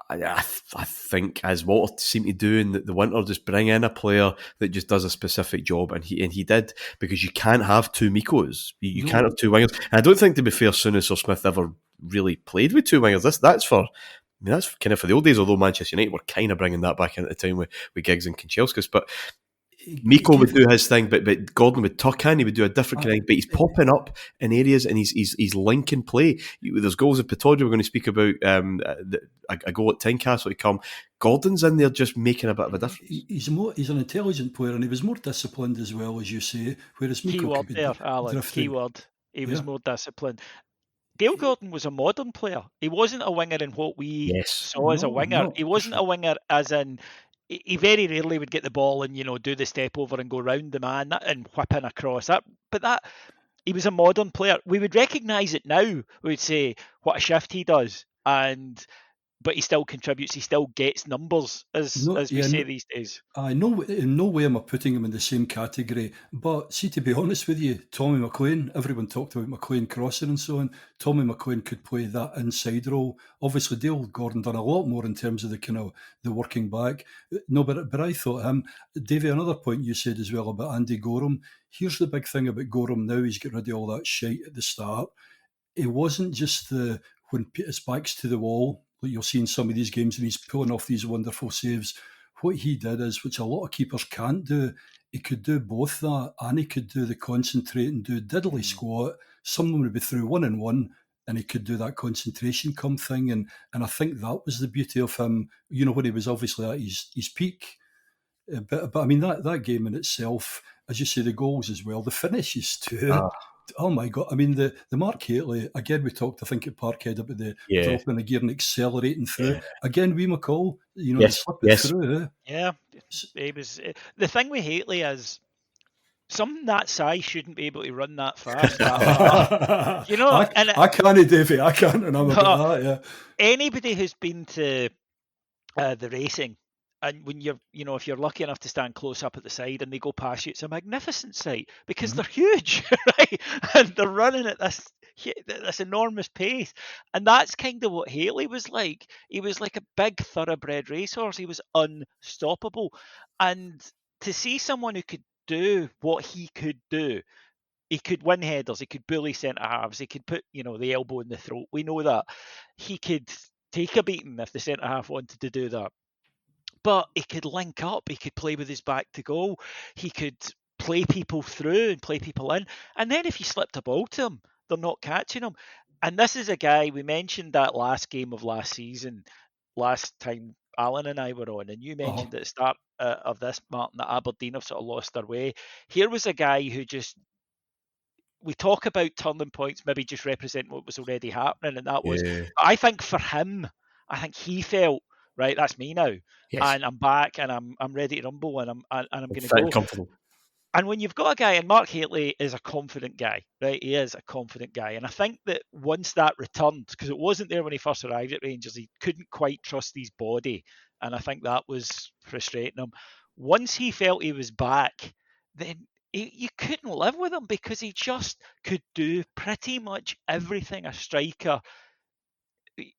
Speaker 1: I think, as Walter seemed to do in the winter, just bring in a player that just does a specific job, and he did, because you can't have two Mikos. You can't have two wingers. And I don't think, to be fair, Souness or Smith ever really played with two wingers. That's kind of for the old days, although Manchester United were kind of bringing that back in at the time with Giggs and Kanchelskis. But Miko would do his thing, but Gordon would tuck in. He would do a different kind of thing, but he's popping up in areas, and he's linking play. There's goals at Pittodrie we're going to speak about. A goal at Tynecastle to come. Gordon's in there just making a bit of a difference.
Speaker 3: He's an intelligent player, and he was more disciplined as well, as you say. Whereas Miko
Speaker 2: keyword there, Alan. Keyword. He was more disciplined. Dale Gordon was a modern player. He wasn't a winger in what we saw as a winger. He wasn't a winger as in. He very rarely would get the ball and do the step over and go round the man and whip in across that. But he was a modern player. We would recognise it now. We would say what a shift he does, but he still contributes. He still gets numbers, as we say these days.
Speaker 3: I know in no way am I putting him in the same category. But see, to be honest with you, Tommy McLean, everyone talked about McLean crossing and so on. Tommy McLean could play that inside role. Obviously, Dale Gordon done a lot more in terms of the working back. No, but I thought him, Davey, another point you said as well about Andy Gorham. Here's the big thing about Gorham now. He's got rid of all that shite at the start. It wasn't just when his back's to the wall, like you'll see in some of these games, and he's pulling off these wonderful saves. What he did is, which a lot of keepers can't do, he could do both that, and he could do the concentrate and do diddly squat. Someone would be through 1-on-1, and he could do that concentration come thing. And I think that was the beauty of him, when he was obviously at his peak. But I mean, that game in itself, as you say, the goals as well, the finishes too. Oh my God. I mean, the Mark Haitley, again, we talked, I think, at Parkhead about the dropping a gear and accelerating through. Again, we McCall, slip it through.
Speaker 2: Yeah. He was, the thing with Haitley is, someone that size shouldn't be able to run that fast.
Speaker 3: I can't, Davey. I can't remember that, yeah.
Speaker 2: Anybody who's been to the racing, and when if you're lucky enough to stand close up at the side and they go past you, it's a magnificent sight because they're huge, right? And they're running at this enormous pace. And that's kind of what Haitley was like. He was like a big thoroughbred racehorse. He was unstoppable. And to see someone who could do what he could do, he could win headers, he could bully centre-halves, he could put, the elbow in the throat. We know that. He could take a beating if the centre-half wanted to do that. But he could link up, he could play with his back to goal, he could play people through and play people in. And then if you slipped a ball to him, they're not catching him. And this is a guy, we mentioned that last game of last season, last time Alan and I were on, and you mentioned at the start of this, Martyn, that Aberdeen have sort of lost their way. Here was a guy who we talk about turning points, maybe just represent what was already happening. And that was, I think for him, I think he felt, right, that's me now, and I'm back, and I'm ready to rumble, and I'm going to go.
Speaker 1: Comfortable.
Speaker 2: And when you've got a guy, and Mark Haitley is a confident guy, right? He is a confident guy, and I think that once that returned, because it wasn't there when he first arrived at Rangers, he couldn't quite trust his body, and I think that was frustrating him. Once he felt he was back, then you couldn't live with him because he just could do pretty much everything a striker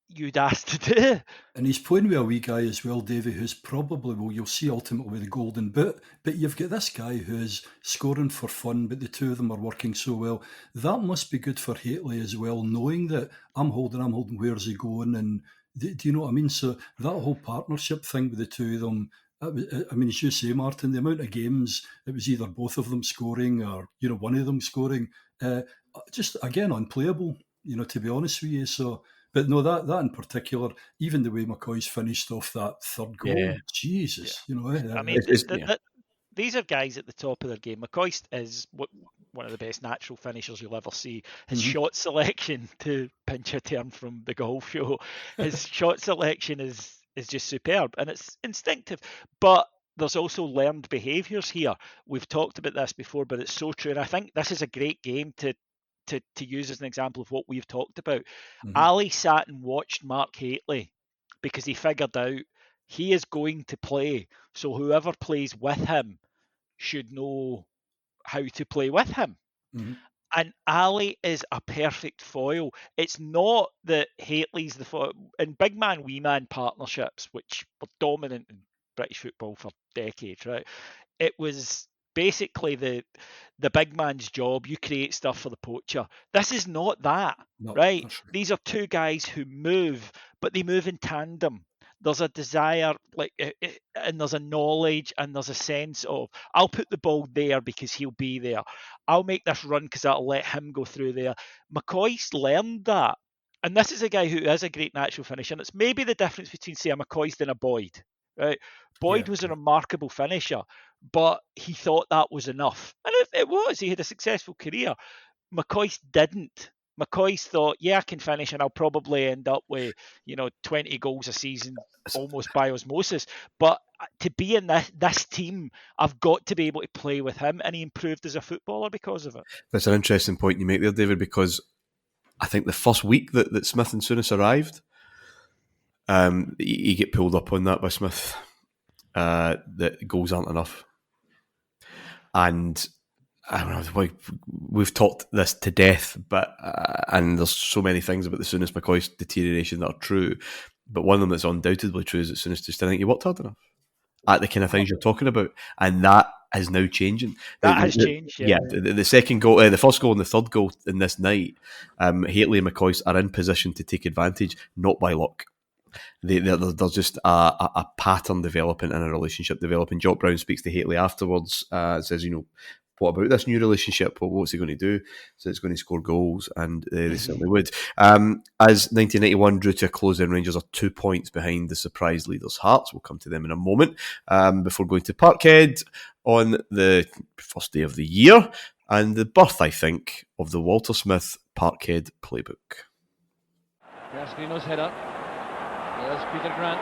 Speaker 2: you'd ask to do.
Speaker 3: And he's playing with a wee guy as well, Davey, who's probably, you'll see ultimately the golden boot. But you've got this guy who's scoring for fun, but the two of them are working so well. That must be good for Haitley as well, knowing that I'm holding, where's he going? And do you know what I mean? So that whole partnership thing with the two of them, I mean, as you say, Martyn, the amount of games, it was either both of them scoring or, one of them scoring. Just, again, unplayable. to be honest with you. So, but no, that in particular, even the way McCoy's finished off that third goal, Jesus,
Speaker 2: I mean, these are guys at the top of their game. McCoy is one of the best natural finishers you'll ever see. His shot selection, to pinch a term from the golf show, his shot selection is just superb, and it's instinctive. But there's also learned behaviours here. We've talked about this before, but it's so true. And I think this is a great game to use as an example of what we've talked about. Ali sat and watched Mark Hateley because he figured out he is going to play. So whoever plays with him should know how to play with him. And Ali is a perfect foil. It's not that Hateley's the foil. In big man, wee man partnerships, which were dominant in British football for decades, right? It was basically the big man's job. You create stuff for the poacher. This is not that, right? These are two guys who move, but they move in tandem. There's a desire, and there's a knowledge, and there's a sense of, I'll put the ball there because he'll be there. I'll make this run because I'll let him go through there. McCoy's learned that. And this is a guy who is a great natural finisher. And it's maybe the difference between, say, a McCoy's and a Boyd, right? Boyd was a remarkable finisher, but he thought that was enough. And it was. He had a successful career. McCoy didn't. McCoy thought, I can finish, and I'll probably end up with 20 goals a season almost by osmosis. But to be in this team, I've got to be able to play with him, and he improved as a footballer because of it.
Speaker 1: That's an interesting point you make there, David, because I think the first week that Smith and Souness arrived, you get pulled up on that by Smith, that goals aren't enough. And I don't know, we've talked this to death, but and there's so many things about the Souness McCoy deterioration that are true, but one of them that's undoubtedly true is that Souness just didn't think he worked hard enough at the kind of things you're talking about, and that is now changing.
Speaker 2: That has changed. Yeah,
Speaker 1: the second goal, the first goal and the third goal in this night, Hateley and McCoy are in position to take advantage, not by luck. There's just a pattern developing and a relationship developing. Jock Brown speaks to Hateley afterwards, says, what about this new relationship? What's he going to do? So it's going to score goals, and they certainly would. As 1991 drew to a close, then Rangers are 2 points behind the surprise leaders Hearts. We'll come to them in a moment. Before going to Parkhead on the first day of the year, and the birth, I think, of the Walter Smith Parkhead playbook.
Speaker 4: Gasparino's header. There's Peter Grant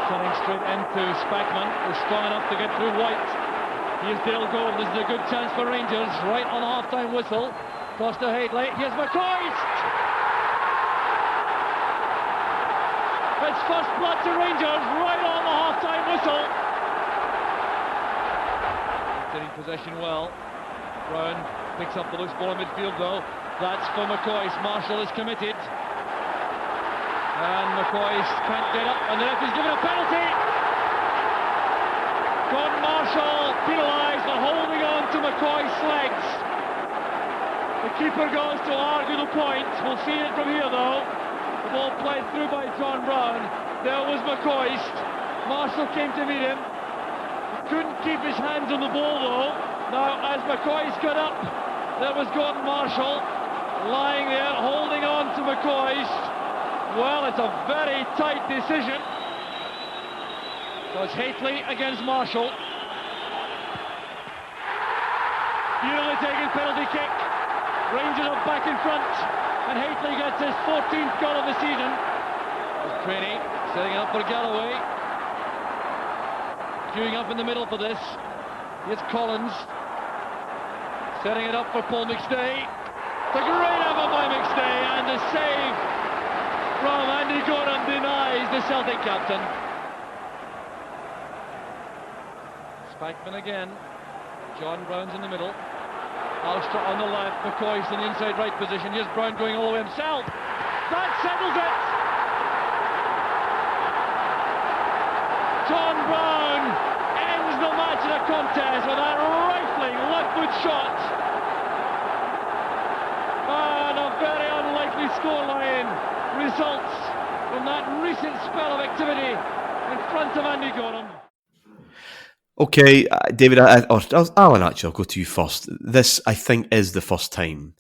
Speaker 4: turning straight into Spackman, who's strong enough to get through White. Here's Dale Gold. This is a good chance for Rangers. Right on the half-time whistle. Cross to Hateley. Here's McCoy. It's first blood to Rangers. Right on the half-time whistle. Getting possession well. Brown picks up the loose ball in midfield though. That's for McCoy. Marshall is committed. And McCoy can't get up. And the referee's given a penalty. Gordon Marshall penalised for holding on to McCoy's legs. The keeper goes to argue the point. We'll see it from here though. The ball played through by John Brown. There was McCoy. Marshall came to meet him. He couldn't keep his hands on the ball though. Now as McCoy got up, there was Gordon Marshall lying there holding on to McCoy. Well, it's a very tight decision. So it's Hateley against Marshall. Beautifully taken penalty kick. Rangers are back in front, and Hateley gets his 14th goal of the season. There's Craney setting it up for Galloway. Queuing up in the middle for this. Here's Collins setting it up for Paul McStay. It's a great effort by McStay, and the save from Andy Gordon denies the Celtic captain. Spackman again. John Brown's in the middle. Alstra on the left. McCoy's in the inside right position. Here's Brown going all the way himself. That settles it. John Brown ends the match in a contest with that rifling left foot shot. And a very unlikely scoreline results from that recent spell of activity in front of Andy Gordon.
Speaker 1: Okay, David, Alan, actually, I'll go to you first. This, I think, is the first time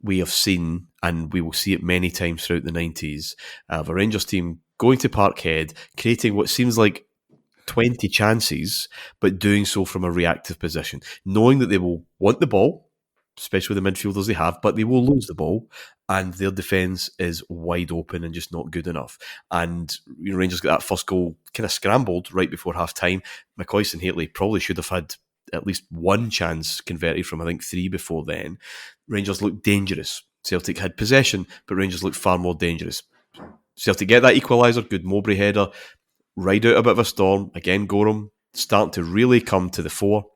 Speaker 1: we have seen and we will see it many times throughout the 90s, of a Rangers team going to Parkhead, creating what seems like 20 chances, but doing so from a reactive position, knowing that they will want the ball, especially the midfielders they have, but they will lose the ball, and their defence is wide open and just not good enough. And Rangers got that first goal kind of scrambled right before half time. McCoist and Haley probably should have had at least one chance converted from, I think, 3 before then. Rangers looked dangerous. Celtic had possession, but Rangers looked far more dangerous. Celtic get that equaliser, good Mowbray header, ride out a bit of a storm. Again, Gorham starting to really come to the fore.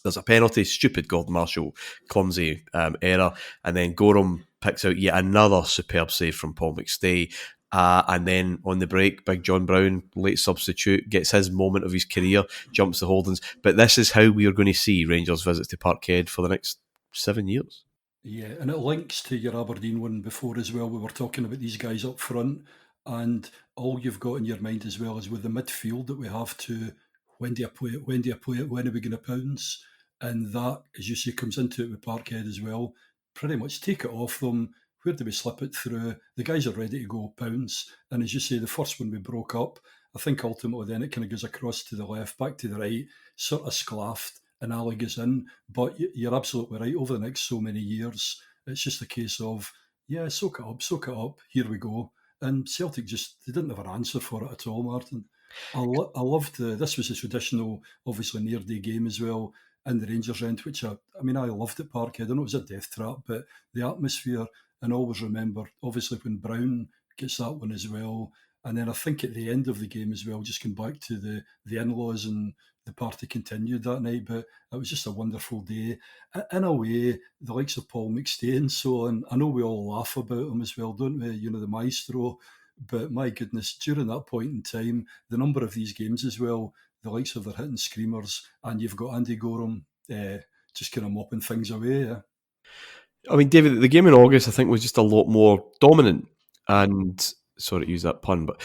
Speaker 1: There's a penalty, stupid Gordon Marshall, clumsy error, and then Gorham picks out yet another superb save from Paul McStay. And then on the break, Big John Brown, late substitute, gets his moment of his career, jumps the holdings. But this is how we are going to see Rangers visit to Parkhead for the next 7 years.
Speaker 3: Yeah, and it links to your Aberdeen one before as well. We were talking about these guys up front, and all you've got in your mind as well is with the midfield that we have to, when do you play it, when do you play it, when are we going to pounce? And that, as you say, comes into it with Parkhead as well. Pretty much take it off them. Where do we slip it through? The guys are ready to go pounce. And as you say, the first one we broke up, I think ultimately then it kind of goes across to the left, back to the right, sort of sclaffed, and Ali goes in. But you're absolutely right. Over the next so many years, it's just a case of, yeah, soak it up, here we go. And Celtic they didn't have an answer for it at all, Martyn. I loved this was a traditional, obviously, near-day game as well in the Rangers end, which I loved at Parkhead. I know it was a death trap, but the atmosphere, and always remember, obviously, when Brown gets that one as well. And then I think at the end of the game as well, just come back to the in-laws, and the party continued that night. But it was just a wonderful day. In a way, the likes of Paul McStay and so on, I know we all laugh about him as well, don't we? The maestro. But my goodness, during that point in time, the number of these games as well, the likes of their hitting screamers, and you've got Andy Gorham just kind of mopping things away. Yeah?
Speaker 1: I mean, David, the game in August, I think, was just a lot more dominant. And sorry to use that pun, but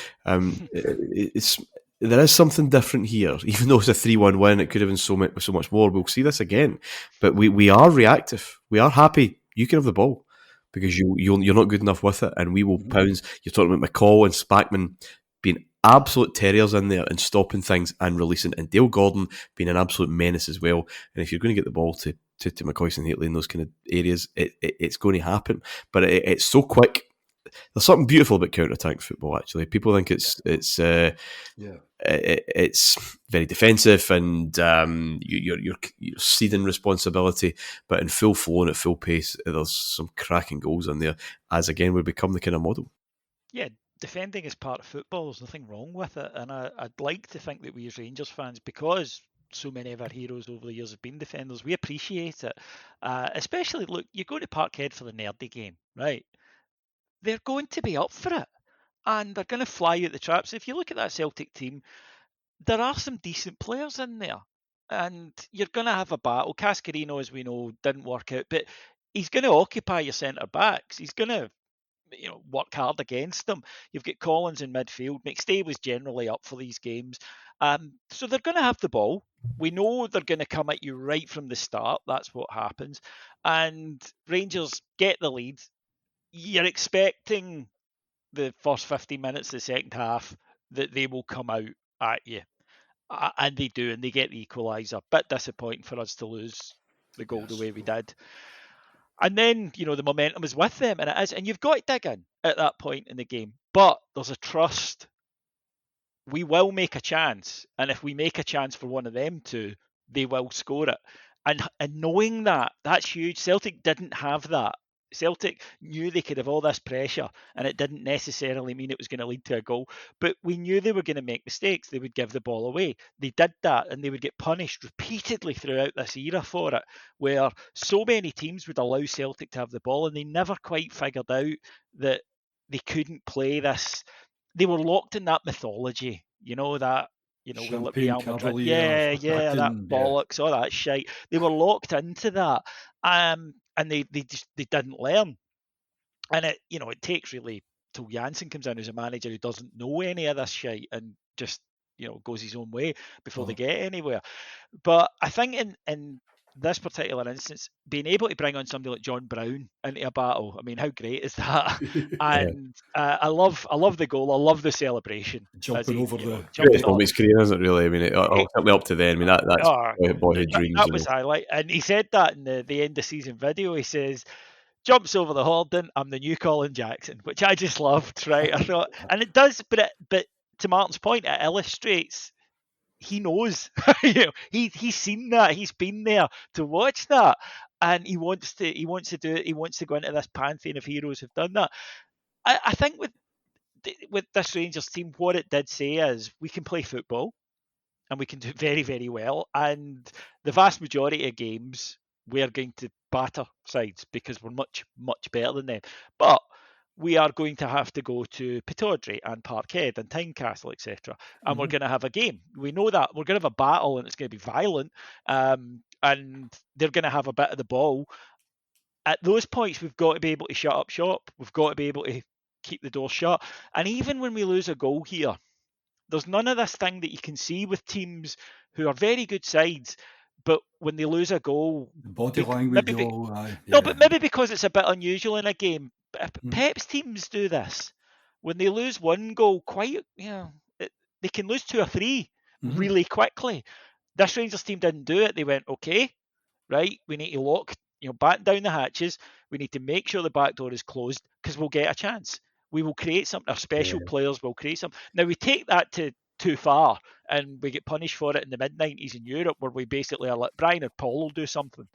Speaker 1: there is something different here. Even though it's a 3-1 win, it could have been so much more. We'll see this again. But we are reactive. We are happy. You can have the ball because you're not good enough with it, and we will pounce. You're talking about McCall and Spackman being absolute terriers in there and stopping things and releasing, and Dale Gordon being an absolute menace as well. And if you're going to get the ball to McCoist and Haley in those kind of areas, it's going to happen. But it's so quick. There's something beautiful about counter-attack football. Actually, people think it's very defensive, and you're ceding responsibility. But in full flow and at full pace, there's some cracking goals in there. As again, would become the kind of model.
Speaker 2: Yeah, defending is part of football. There's nothing wrong with it, and I'd like to think that we as Rangers fans, because so many of our heroes over the years have been defenders, we appreciate it. Especially, look, you go to Parkhead for the nerdy game, right? They're going to be up for it, and they're going to fly out the traps. If you look at that Celtic team, there are some decent players in there, and you're going to have a battle. Cascarino, as we know, didn't work out, but he's going to occupy your centre backs. He's going to work hard against them. You've got Collins in midfield. McStay was generally up for these games. So they're going to have the ball. We know they're going to come at you right from the start. That's what happens. And Rangers get the lead. You're expecting the first 50 minutes of the second half that they will come out at you. And they do, and they get the equaliser. Bit disappointing for us to lose the goal the way we did. And then, the momentum is with them, and it is. And you've got to dig in at that point in the game. But there's a trust. We will make a chance. And if we make a chance for one of them two, they will score it. And knowing that, that's huge. Celtic didn't have that. Celtic knew they could have all this pressure, and it didn't necessarily mean it was going to lead to a goal. But we knew they were going to make mistakes. They would give the ball away. They did that, and they would get punished repeatedly throughout this era for it, where so many teams would allow Celtic to have the ball, and they never quite figured out that they couldn't play this. They were locked in that mythology, that.
Speaker 3: Champagne Cavalier,
Speaker 2: that bollocks, all that shite. They were locked into that, and they didn't learn. And it takes really till Janssen comes in, who's a manager who doesn't know any of this shite and just goes his own way before they get anywhere. But I think in this particular instance, being able to bring on somebody like John Brown into a battle, I mean, how great is that? And I love the goal. I love the celebration.
Speaker 3: Jumping over the...
Speaker 1: Greatest moment of his career, isn't it, really? I mean, ultimately up to then. I mean, that's boyhood dreams.
Speaker 2: That was highlight. And he said that in the end of season video. He says, jumps over the hoarding, I'm the new Colin Jackson, which I just loved, right? I thought, and it does, but to Martyn's point, it illustrates he knows, he's seen that, he's been there to watch that, and he wants to do it. He wants to go into this pantheon of heroes who've done that. I think with this Rangers team, what it did say is we can play football, and we can do it very, very well. And the vast majority of games, we are going to batter sides because we're much, much better than them. But we are going to have to go to Pittodrie and Parkhead and Tynecastle, etc. And we're going to have a game. We know that. We're going to have a battle and it's going to be violent. And they're going to have a bit of the ball. At those points, we've got to be able to shut up shop. We've got to be able to keep the door shut. And even when we lose a goal here, there's none of this thing that you can see with teams who are very good sides, but when they lose a goal,
Speaker 3: body language.
Speaker 2: No, but maybe because it's a bit unusual in a game. Pep's teams do this. When they lose one goal, they can lose 2 or 3 really quickly. This Rangers team didn't do it. They went, okay, right, we need to lock, batten down the hatches. We need to make sure the back door is closed because we'll get a chance. We will create something. Our special players will create something. Now, we take that too far and we get punished for it in the mid-90s in Europe, where we basically are like, Brian or Paul will do something.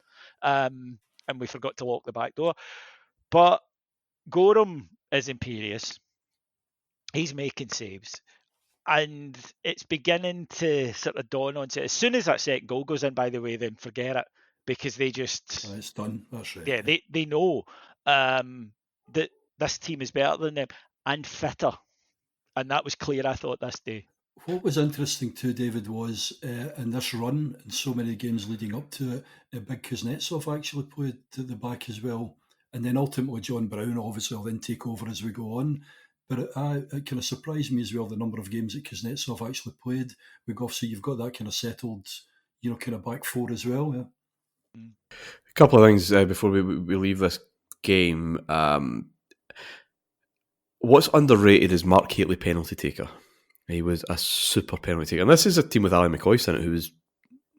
Speaker 2: And we forgot to lock the back door. But Gorham is imperious. He's making saves. And it's beginning to sort of dawn on it. As soon as that second goal goes in, by the way, then forget it. Because they just...
Speaker 3: it's done. That's right.
Speaker 2: Yeah, they know that this team is better than them and fitter. And that was clear, I thought, this day.
Speaker 3: What was interesting too, David, was in this run, in so many games leading up to it, Big Kuznetsov actually played at the back as well. And then ultimately John Brown obviously will then take over as we go on. But it kind of surprised me as well, the number of games that Kuznetsov actually played. Obviously you've got that kind of settled, kind of back four as well. Yeah.
Speaker 1: A couple of things before we leave this game. What's underrated is Mark Hateley penalty taker. He was a super penalty taker. And this is a team with Ali McCoist in it who was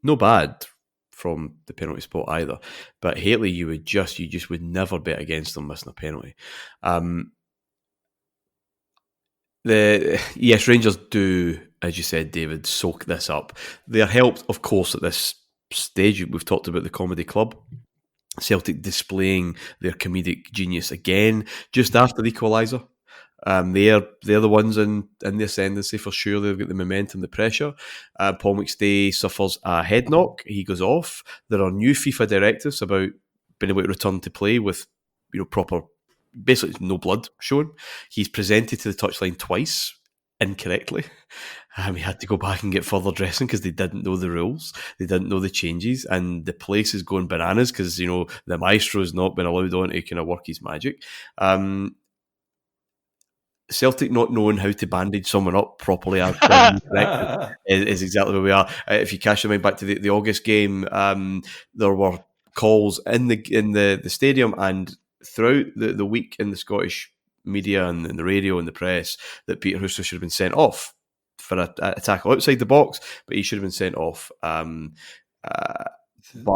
Speaker 1: no bad from the penalty spot either. But Hateley, you just would never bet against them missing a penalty. Yes, Rangers do, as you said, David, soak this up. They are helped, of course, at this stage. We've talked about the Comedy Club. Celtic displaying their comedic genius again just after the equaliser. They're the ones in the ascendancy for sure. They've got the momentum, the pressure. Paul McStay suffers a head knock. He goes off. There are new FIFA directives about being able to return to play with proper, basically no blood shown. He's presented to the touchline twice incorrectly. He had to go back and get further dressing because they didn't know the rules. They didn't know the changes, and the place is going bananas because the maestro's not been allowed on to kind of work his magic. Celtic not knowing how to bandage someone up properly is exactly where we are. If you cast your mind back to the August game, there were calls in the stadium and throughout the week in the Scottish media and in the radio and the press that Peter Husso should have been sent off for a tackle outside the box, but he should have been sent off. But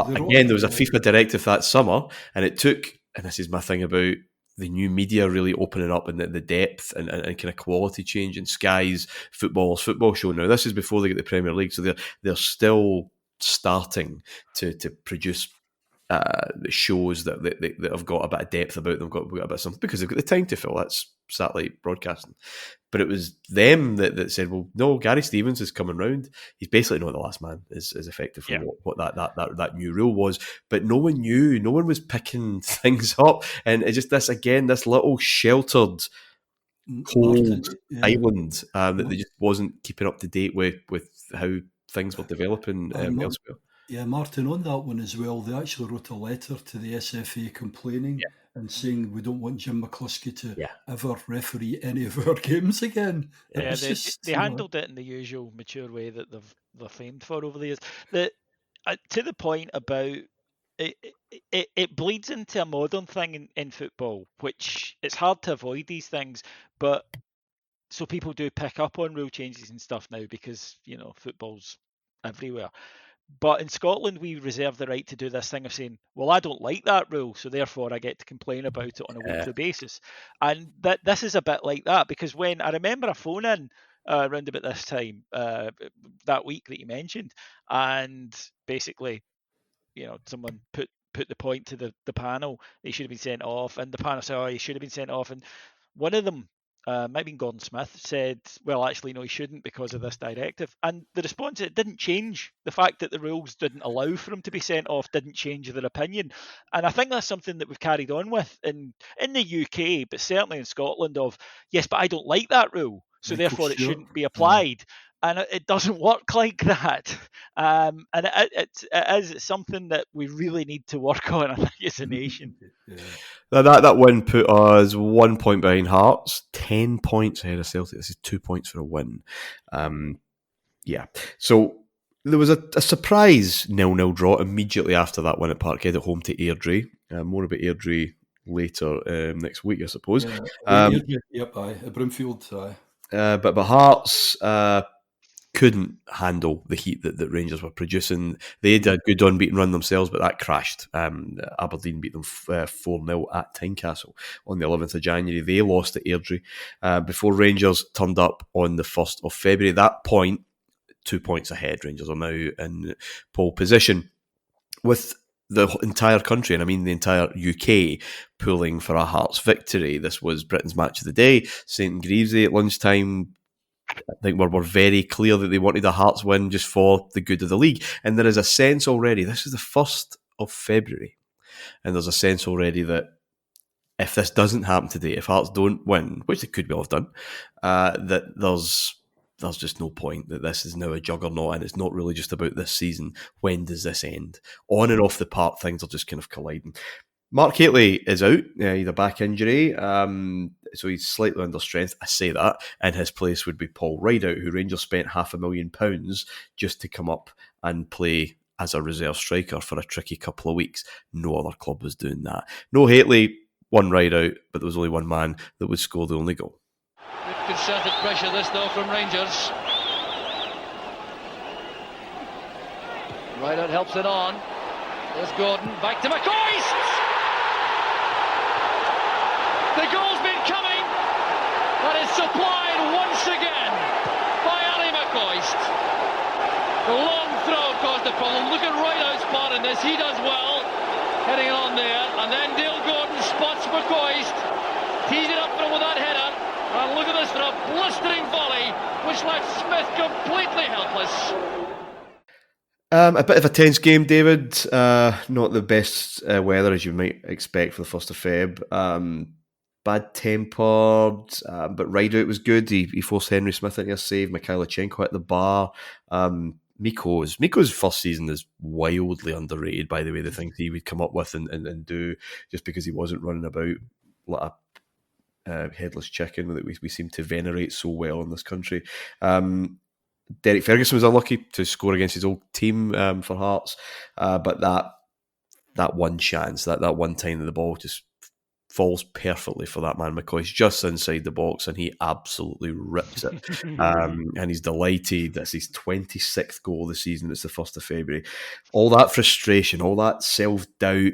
Speaker 1: again, there was a FIFA directive that summer, and it took, and this is my thing about the new media really opening up and the depth and kind of quality change in Sky's football show. Now, this is before they get the Premier League, so they're still starting to produce the shows that have got a bit of depth about them, got a bit of something, because they've got the time to fill. That's satellite broadcasting. But it was them that said, well, no, Gary Stevens is coming round. He's basically not the last man, is effectively what that new rule was. But no one knew. No one was picking things up. And it's just this little sheltered, cold island that they just wasn't keeping up to date with how things were developing elsewhere.
Speaker 3: Yeah, Martyn, on that one as well, they actually wrote a letter to the SFA complaining and saying we don't want Jim McCluskey to ever referee any of our games again.
Speaker 2: They handled it in the usual mature way that they're famed for over the years. to the point about it bleeds into a modern thing in football, which it's hard to avoid these things, but so people do pick up on rule changes and stuff now because football's everywhere. But in Scotland, we reserve the right to do this thing of saying, well, I don't like that rule, so therefore I get to complain about it on a weekly basis. And this is a bit like that, because when I remember a phone in around about this time, that week that you mentioned, and basically, someone put the point to the panel, they should have been sent off, and the panel said, oh, he should have been sent off. And one of them, might have been Gordon Smith, said, well, actually, no, he shouldn't because of this directive. And the response, it didn't change. The fact that the rules didn't allow for him to be sent off didn't change their opinion. And I think that's something that we've carried on with in the UK, but certainly in Scotland, of, yes, but I don't like that rule, so therefore it shouldn't be applied. And it doesn't work like that. And it's something that we really need to work on, I think, as a nation.
Speaker 1: That win put us 1 point behind Hearts, 10 points ahead of Celtic. This is 2 points for a win. So there was a surprise 0-0 draw immediately after that win at Parkhead at home to Pittodrie. More about Pittodrie later next week, I suppose.
Speaker 3: At Broomfield.
Speaker 1: But Hearts couldn't handle the heat that Rangers were producing. They had a good unbeaten run themselves, but that crashed. Aberdeen beat them 4-0 at Tynecastle on the 11th of January. They lost at Airdrie before Rangers turned up on the 1st of February. At that point, 2 points ahead. Rangers are now in pole position with the entire country, and I mean the entire UK, pulling for a Hearts victory. This was Britain's match of the day. St Greavesy at lunchtime, I think we're very clear that they wanted a Hearts win just for the good of the league. And there is a sense already, this is the 1st of February, and there's a sense already that if this doesn't happen today, if Hearts don't win, which they could well have done, that there's just no point, that this is now a juggernaut and it's not really just about this season. When does this end? On and off the park, things are just kind of colliding. Mark Hateley is out, either back injury, so he's slightly under strength. I say that. In his place would be Paul Rideout, who Rangers spent £500,000 just to come up and play as a reserve striker for a tricky couple of weeks. No other club was doing that. No Hateley, one Rideout, but there was only one man that would score the only goal.
Speaker 4: Good concerted pressure this though from Rangers. Rideout helps it on. There's Gordon, back to McCoist! The goal's been coming, but it's supplied once again by Ali McCoist. The long throw caused the problem. Look at Rideout's part in this. He does well, heading on there. And then Dale Gordon spots McCoist, tees it up for him with that header. And look at this for a blistering volley, which left Smith completely helpless.
Speaker 1: A bit of a tense game, David. Not the best weather, as you might expect, for the 1st of Feb. Bad-tempered, but Rideout was good. He forced Henry Smith into a save. Mikhailichenko at the bar. Miko's first season is wildly underrated, by the way, the things he would come up with and do, just because he wasn't running about like a headless chicken that we seem to venerate so well in this country. Derek Ferguson was unlucky to score against his old team for Hearts, but that one chance, that one time that the ball just falls perfectly for that man McCoy. He's just inside the box and he absolutely rips it. And he's delighted. That's his 26th goal this season. It's the 1st of February. All that frustration, all that self-doubt,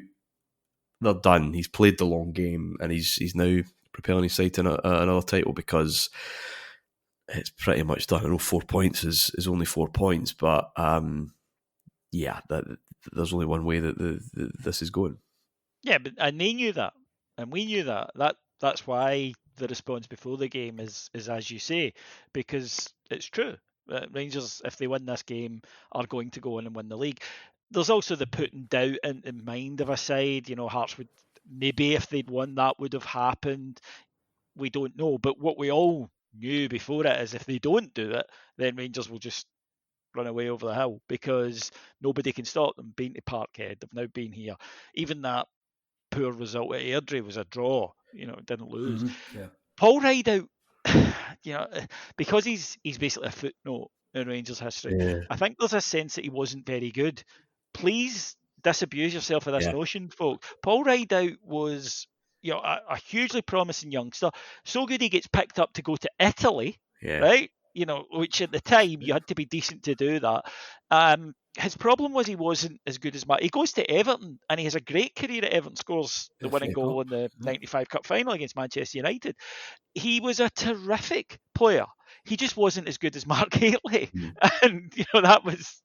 Speaker 1: they're done. He's played the long game and he's now propelling his side to another title, because it's pretty much done. I know 4 points is only 4 points, but there's only one way that this is going.
Speaker 2: Yeah, but and they knew that. And we knew that. That's why the response before the game is as you say, because it's true. Rangers, if they win this game, are going to go in and win the league. There's also the putting doubt in mind of a side. Hearts would, maybe if they'd won, that would have happened. We don't know. But what we all knew before it is if they don't do it, then Rangers will just run away over the hill, because nobody can stop them. Being to Parkhead, they've now been here. Even that poor result at Airdrie was a draw, didn't lose.
Speaker 3: Mm-hmm. Yeah.
Speaker 2: Paul Rideout, because he's basically a footnote in Rangers history. Yeah. I think there's a sense that he wasn't very good. please disabuse yourself of this
Speaker 1: Yeah.
Speaker 2: notion, folk. Paul Rideout was, a hugely promising youngster. So good he gets picked up to go to Italy,
Speaker 1: Yeah.
Speaker 2: right? Which at the time you had to be decent to do that. His problem was he wasn't as good as Matt. He goes to Everton and he has a great career at Everton. Scores the winning goal in the '95 Cup final against Manchester United. He was a terrific player. He just wasn't as good as Mark Haley, and that was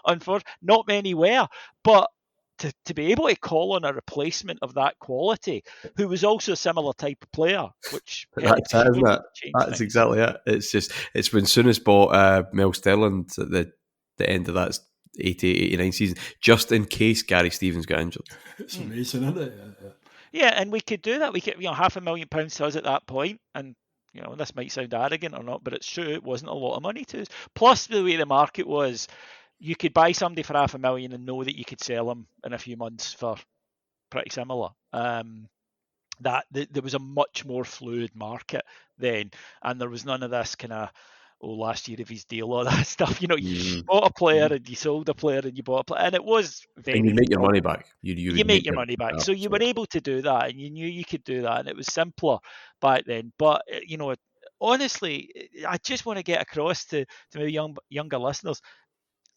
Speaker 2: unfortunate. Not many were, but to be able to call on a replacement of that quality, who was also a similar type of player, which
Speaker 1: That's it, isn't it? That's
Speaker 2: things.
Speaker 1: exactly it. It's when Souness bought Mel Sterling at the end of that 88-89 season, just in case Gary Stevens got injured.
Speaker 3: It's amazing, isn't it?
Speaker 2: Yeah, and we could do that. We could, £500,000 to us at that point, and this might sound arrogant or not, but it's true. It wasn't a lot of money to us. Plus, the way the market was, you could buy somebody for $500,000 and know that you could sell them in a few months for pretty similar. There was a much more fluid market then, and there was none of this kind of last year of his deal, all that stuff. You bought a player and you sold a player and you bought a player, and it was very.
Speaker 1: And you make your money back.
Speaker 2: You make your money back. So you were able to do that, and you knew you could do that, and it was simpler back then. But honestly, I just want to get across to my younger listeners.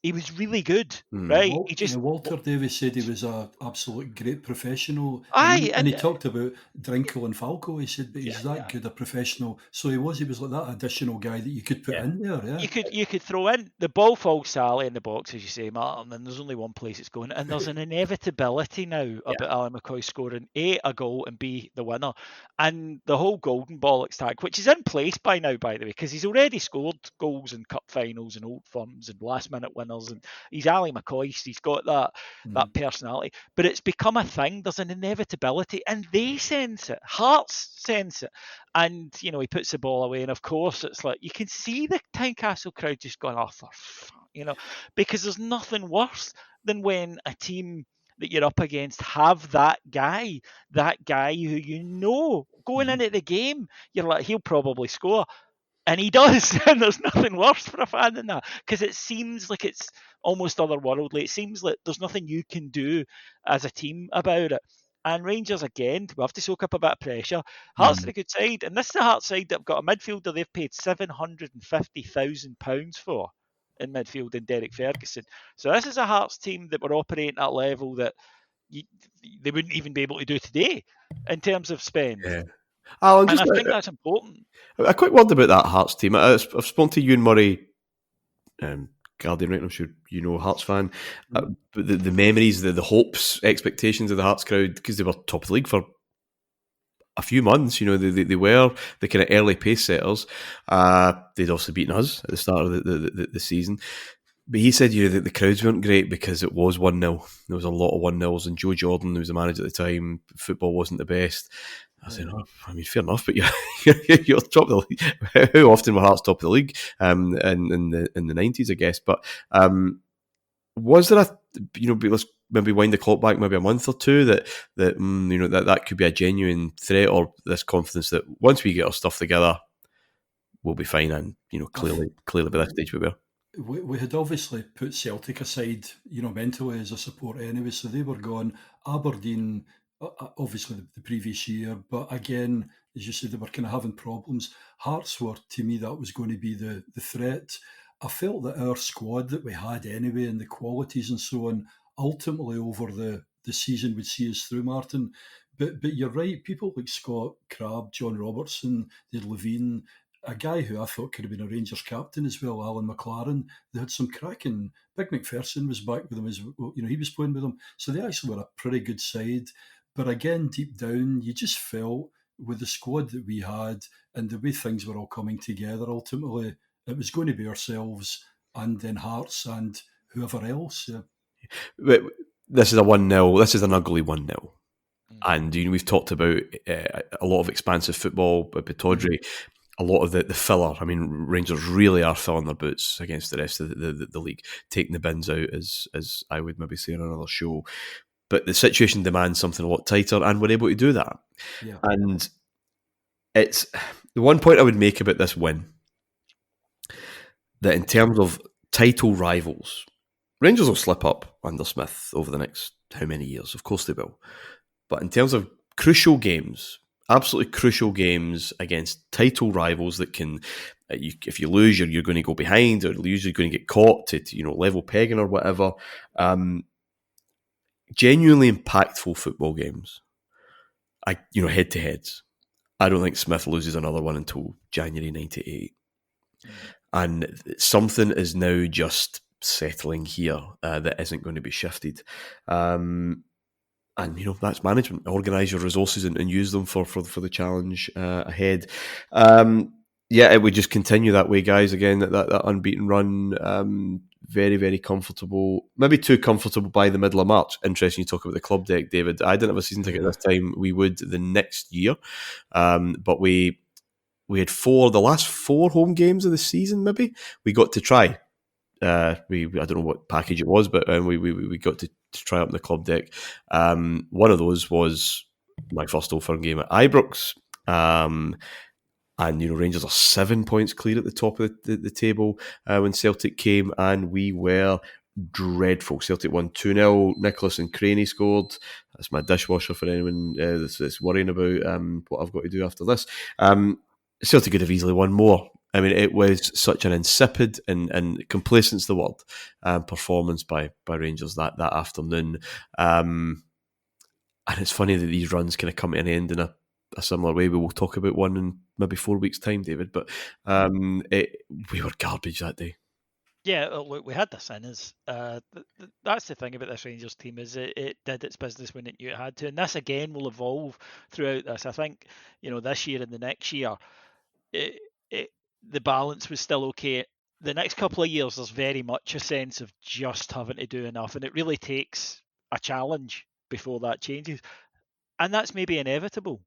Speaker 2: He was really good, right?
Speaker 3: Walter Davies said he was an absolute great professional.
Speaker 2: Aye,
Speaker 3: and he talked about Drinkle and Falco. He said, but he's that good a professional. So he was like that additional guy that you could put in there. Yeah.
Speaker 2: You could throw in the ball falls Sally in the box, as you say, Martin, and there's only one place it's going. And there's an inevitability now about Alan McCoy scoring A, a goal, and B, the winner. And the whole golden bollocks tag, which is in place by now, by the way, because he's already scored goals in cup finals and old firms and last minute winners. And he's Ali McCoy, he's got that personality, but it's become a thing. There's an inevitability, and they sense it. Hearts sense it, and he puts the ball away, and of course it's like you can see the Tynecastle crowd just going off for because there's nothing worse than when a team that you're up against have that guy who going into the game, you're like, he'll probably score. And he does, and there's nothing worse for a fan than that, because it seems like it's almost otherworldly. It seems like there's nothing you can do as a team about it. And Rangers, again, we have to soak up a bit of pressure. Hearts are a good side, and this is a Hearts side that have got a midfielder they've paid £750,000 for in midfield in Derek Ferguson. So this is a Hearts team that were operating at a level that they wouldn't even be able to do today in terms of spend.
Speaker 1: Yeah.
Speaker 2: And I think that's important.
Speaker 1: A quick word about that Hearts team. I've spoken to Ewan Murray, Guardian, right? I'm sure you know, Hearts fan. But the memories, the hopes, expectations of the Hearts crowd, because they were top of the league for a few months. They were the kind of early pace setters. They'd also beaten us at the start of the season. But he said, that the crowds weren't great because it was 1-0. There was a lot of 1-0s, and Joe Jordan, who was the manager at the time, football wasn't the best. I said, fair enough, but you're top of the league. How often were Hearts top of the league in the 90s, I guess? But was there let's maybe wind the clock back maybe a month or two that could be a genuine threat, or this confidence that once we get our stuff together, we'll be fine, and clearly by this stage we were.
Speaker 3: We had obviously put Celtic aside, mentally as a support anyway, so they were gone. Aberdeen, obviously the previous year, but again, as you said, they were kind of having problems. Hearts were, to me, that was going to be the threat. I felt that our squad that we had anyway, and the qualities and so on, ultimately over the season would see us through, Martin. But you're right, people like Scott Crabb, John Robertson, Dave Levine, a guy who I thought could have been a Rangers captain as well, Alan McLaren. They had some cracking. Big McPherson was back with them as well. He was playing with them. So they actually were a pretty good side. But again, deep down, you just felt with the squad that we had and the way things were all coming together, ultimately, it was going to be ourselves and then Hearts and whoever else. Yeah.
Speaker 1: This is a 1-0. This is an ugly 1-0. And we've talked about a lot of expansive football at Pittodrie. A lot of the filler. I mean, Rangers really are filling their boots against the rest of the league, taking the bins out, as I would maybe say on another show. But the situation demands something a lot tighter, and we're able to do that. Yeah. And it's the one point I would make about this win, that in terms of title rivals, Rangers will slip up under Smith over the next how many years? Of course they will. But in terms of crucial games, absolutely crucial games against title rivals that can, if you lose, you're going to go behind, or lose, you're going to get caught to level pegging or whatever. Genuinely impactful football games, head to heads. I don't think Smith loses another one until January '98, and something is now just settling here that isn't going to be shifted. And that's management. Organise your resources and use them for the challenge ahead. It would just continue that way, guys. Again, that unbeaten run, very, very comfortable. Maybe too comfortable by the middle of March. Interesting you talk about the club deck, David. I didn't have a season ticket this time. We would the next year, but we had the last 4 home games of the season. Maybe we got to try. I don't know what package it was, but we got to try up the club deck. One of those was my first Old Firm game at Ibrox. And Rangers are 7 points clear at the top of the table when Celtic came, and we were dreadful. Celtic won 2-0. Nicholas and Craney scored. That's my dishwasher for anyone that's worrying about what I've got to do after this. Celtic could have easily won more. I mean, it was such an insipid and complacent's the word performance by Rangers that afternoon. And it's funny that these runs kind of come to an end in a similar way. We will talk about one in maybe 4 weeks' time, David. But we were garbage that day.
Speaker 2: Yeah, look, we had this in. That's the thing about this Rangers team, is it did its business when it knew it had to. And this, again, will evolve throughout this. I think, this year and the next year, the balance was still okay. The next couple of years, there's very much a sense of just having to do enough. And it really takes a challenge before that changes. And that's maybe inevitable.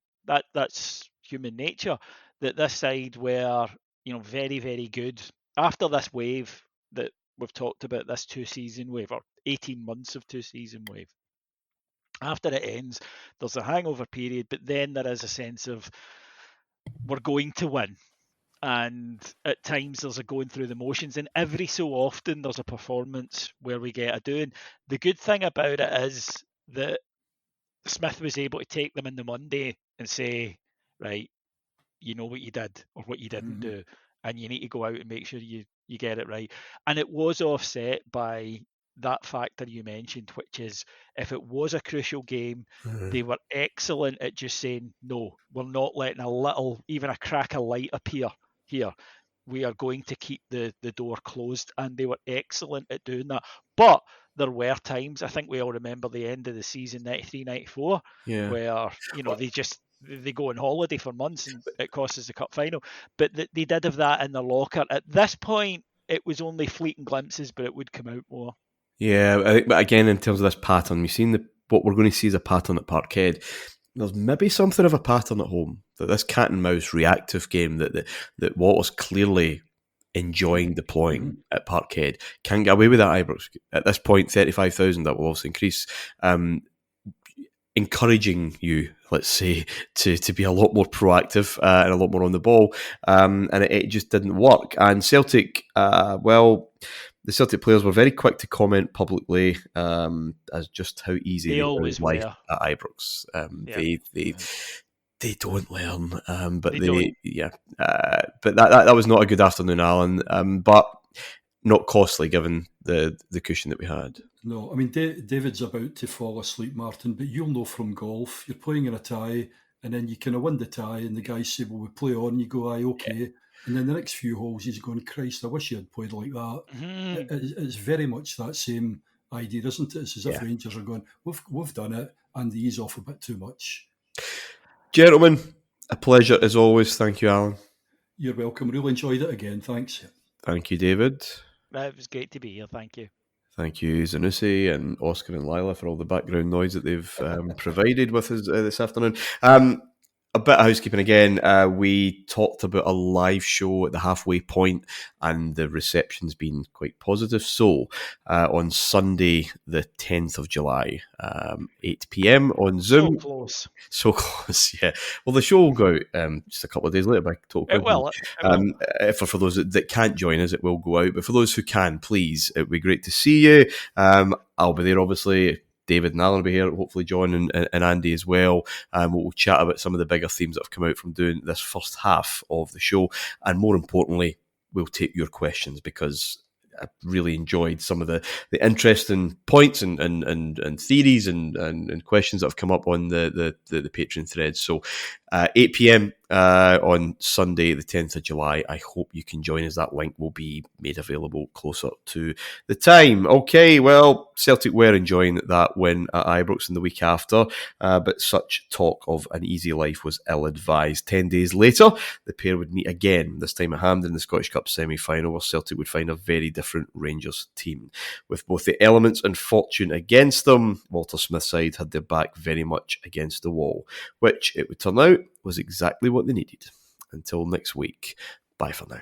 Speaker 2: That's human nature, that this side were, very, very good. After this wave that we've talked about, this 2-season wave, or 18 months of 2-season wave, after it ends, there's a hangover period, but then there is a sense of we're going to win. And at times there's a going through the motions, and every so often there's a performance where we get a doing. The good thing about it is that Smith was able to take them in the Monday and say, right, you know what you did or what you didn't do, and you need to go out and make sure you get it right. And it was offset by that factor you mentioned, which is if it was a crucial game, they were excellent at just saying, no, we're not letting even a crack of light appear here. We are going to keep the door closed, and they were excellent at doing that. But there were times, I think we all remember the end of the season, 93-94, where, they go on holiday for months and it costs us the cup final. But they did have that in the locker. At this point, it was only fleeting glimpses, but it would come out more.
Speaker 1: Yeah, I think, but again, in terms of this pattern, we've seen what we're going to see is a pattern at Parkhead. There's maybe something of a pattern at home, that this cat and mouse reactive game that Walter's clearly enjoying deploying at Parkhead can't get away with that. Ibrox at this point, 35,000, that will also increase, encouraging you, let's say, to be a lot more proactive and a lot more on the ball, and it just didn't work. And Celtic, the Celtic players were very quick to comment publicly as just how easy
Speaker 2: they always
Speaker 1: life
Speaker 2: were
Speaker 1: at Ibrox. They don't learn, but but that was not a good afternoon, Alan. But not costly given the cushion that we had.
Speaker 3: No, I mean, David's about to fall asleep, Martyn, but you'll know from golf, you're playing in a tie, and then you kind of win the tie, and the guys say, well, we play on, you go, aye, okay. Yeah. And then the next few holes, he's going, Christ, I wish you had played like that. It's very much that same idea, isn't it? It's as if Rangers are going, we've done it, and they ease off a bit too much.
Speaker 1: Gentlemen, a pleasure as always. Thank you, Alan.
Speaker 3: You're welcome. Really enjoyed it again. Thanks.
Speaker 1: Thank you, David.
Speaker 2: It was great to be here. Thank you.
Speaker 1: Thank you, Zanussi and Oscar and Lila, for all the background noise that they've provided with us this afternoon. a bit of housekeeping again. We talked about a live show at the halfway point, and the reception's been quite positive. So, on Sunday, the 10th of July, 8 p.m. on Zoom.
Speaker 2: So close.
Speaker 1: So close, yeah. Well, the show will go out just a couple of days later by total
Speaker 2: It will.
Speaker 1: For those that can't join us, it will go out. But for those who can, please, it would be great to see you. I'll be there, obviously. David and Alan will be here, hopefully John and Andy as well. We'll chat about some of the bigger themes that have come out from doing this first half of the show. And more importantly, we'll take your questions, because I really enjoyed some of the interesting points and theories and questions that have come up on the Patreon thread. So 8 p.m. On Sunday, the 10th of July. I hope you can join us. That link will be made available closer to the time. Okay, well, Celtic were enjoying that win at Ibrox in the week after, but such talk of an easy life was ill-advised. 10 days later, the pair would meet again, this time at Hampden in the Scottish Cup semi-final, where Celtic would find a very different Rangers team. With both the elements and fortune against them, Walter Smith's side had their back very much against the wall, which, it would turn out, was exactly what they needed. Until next week, bye for now.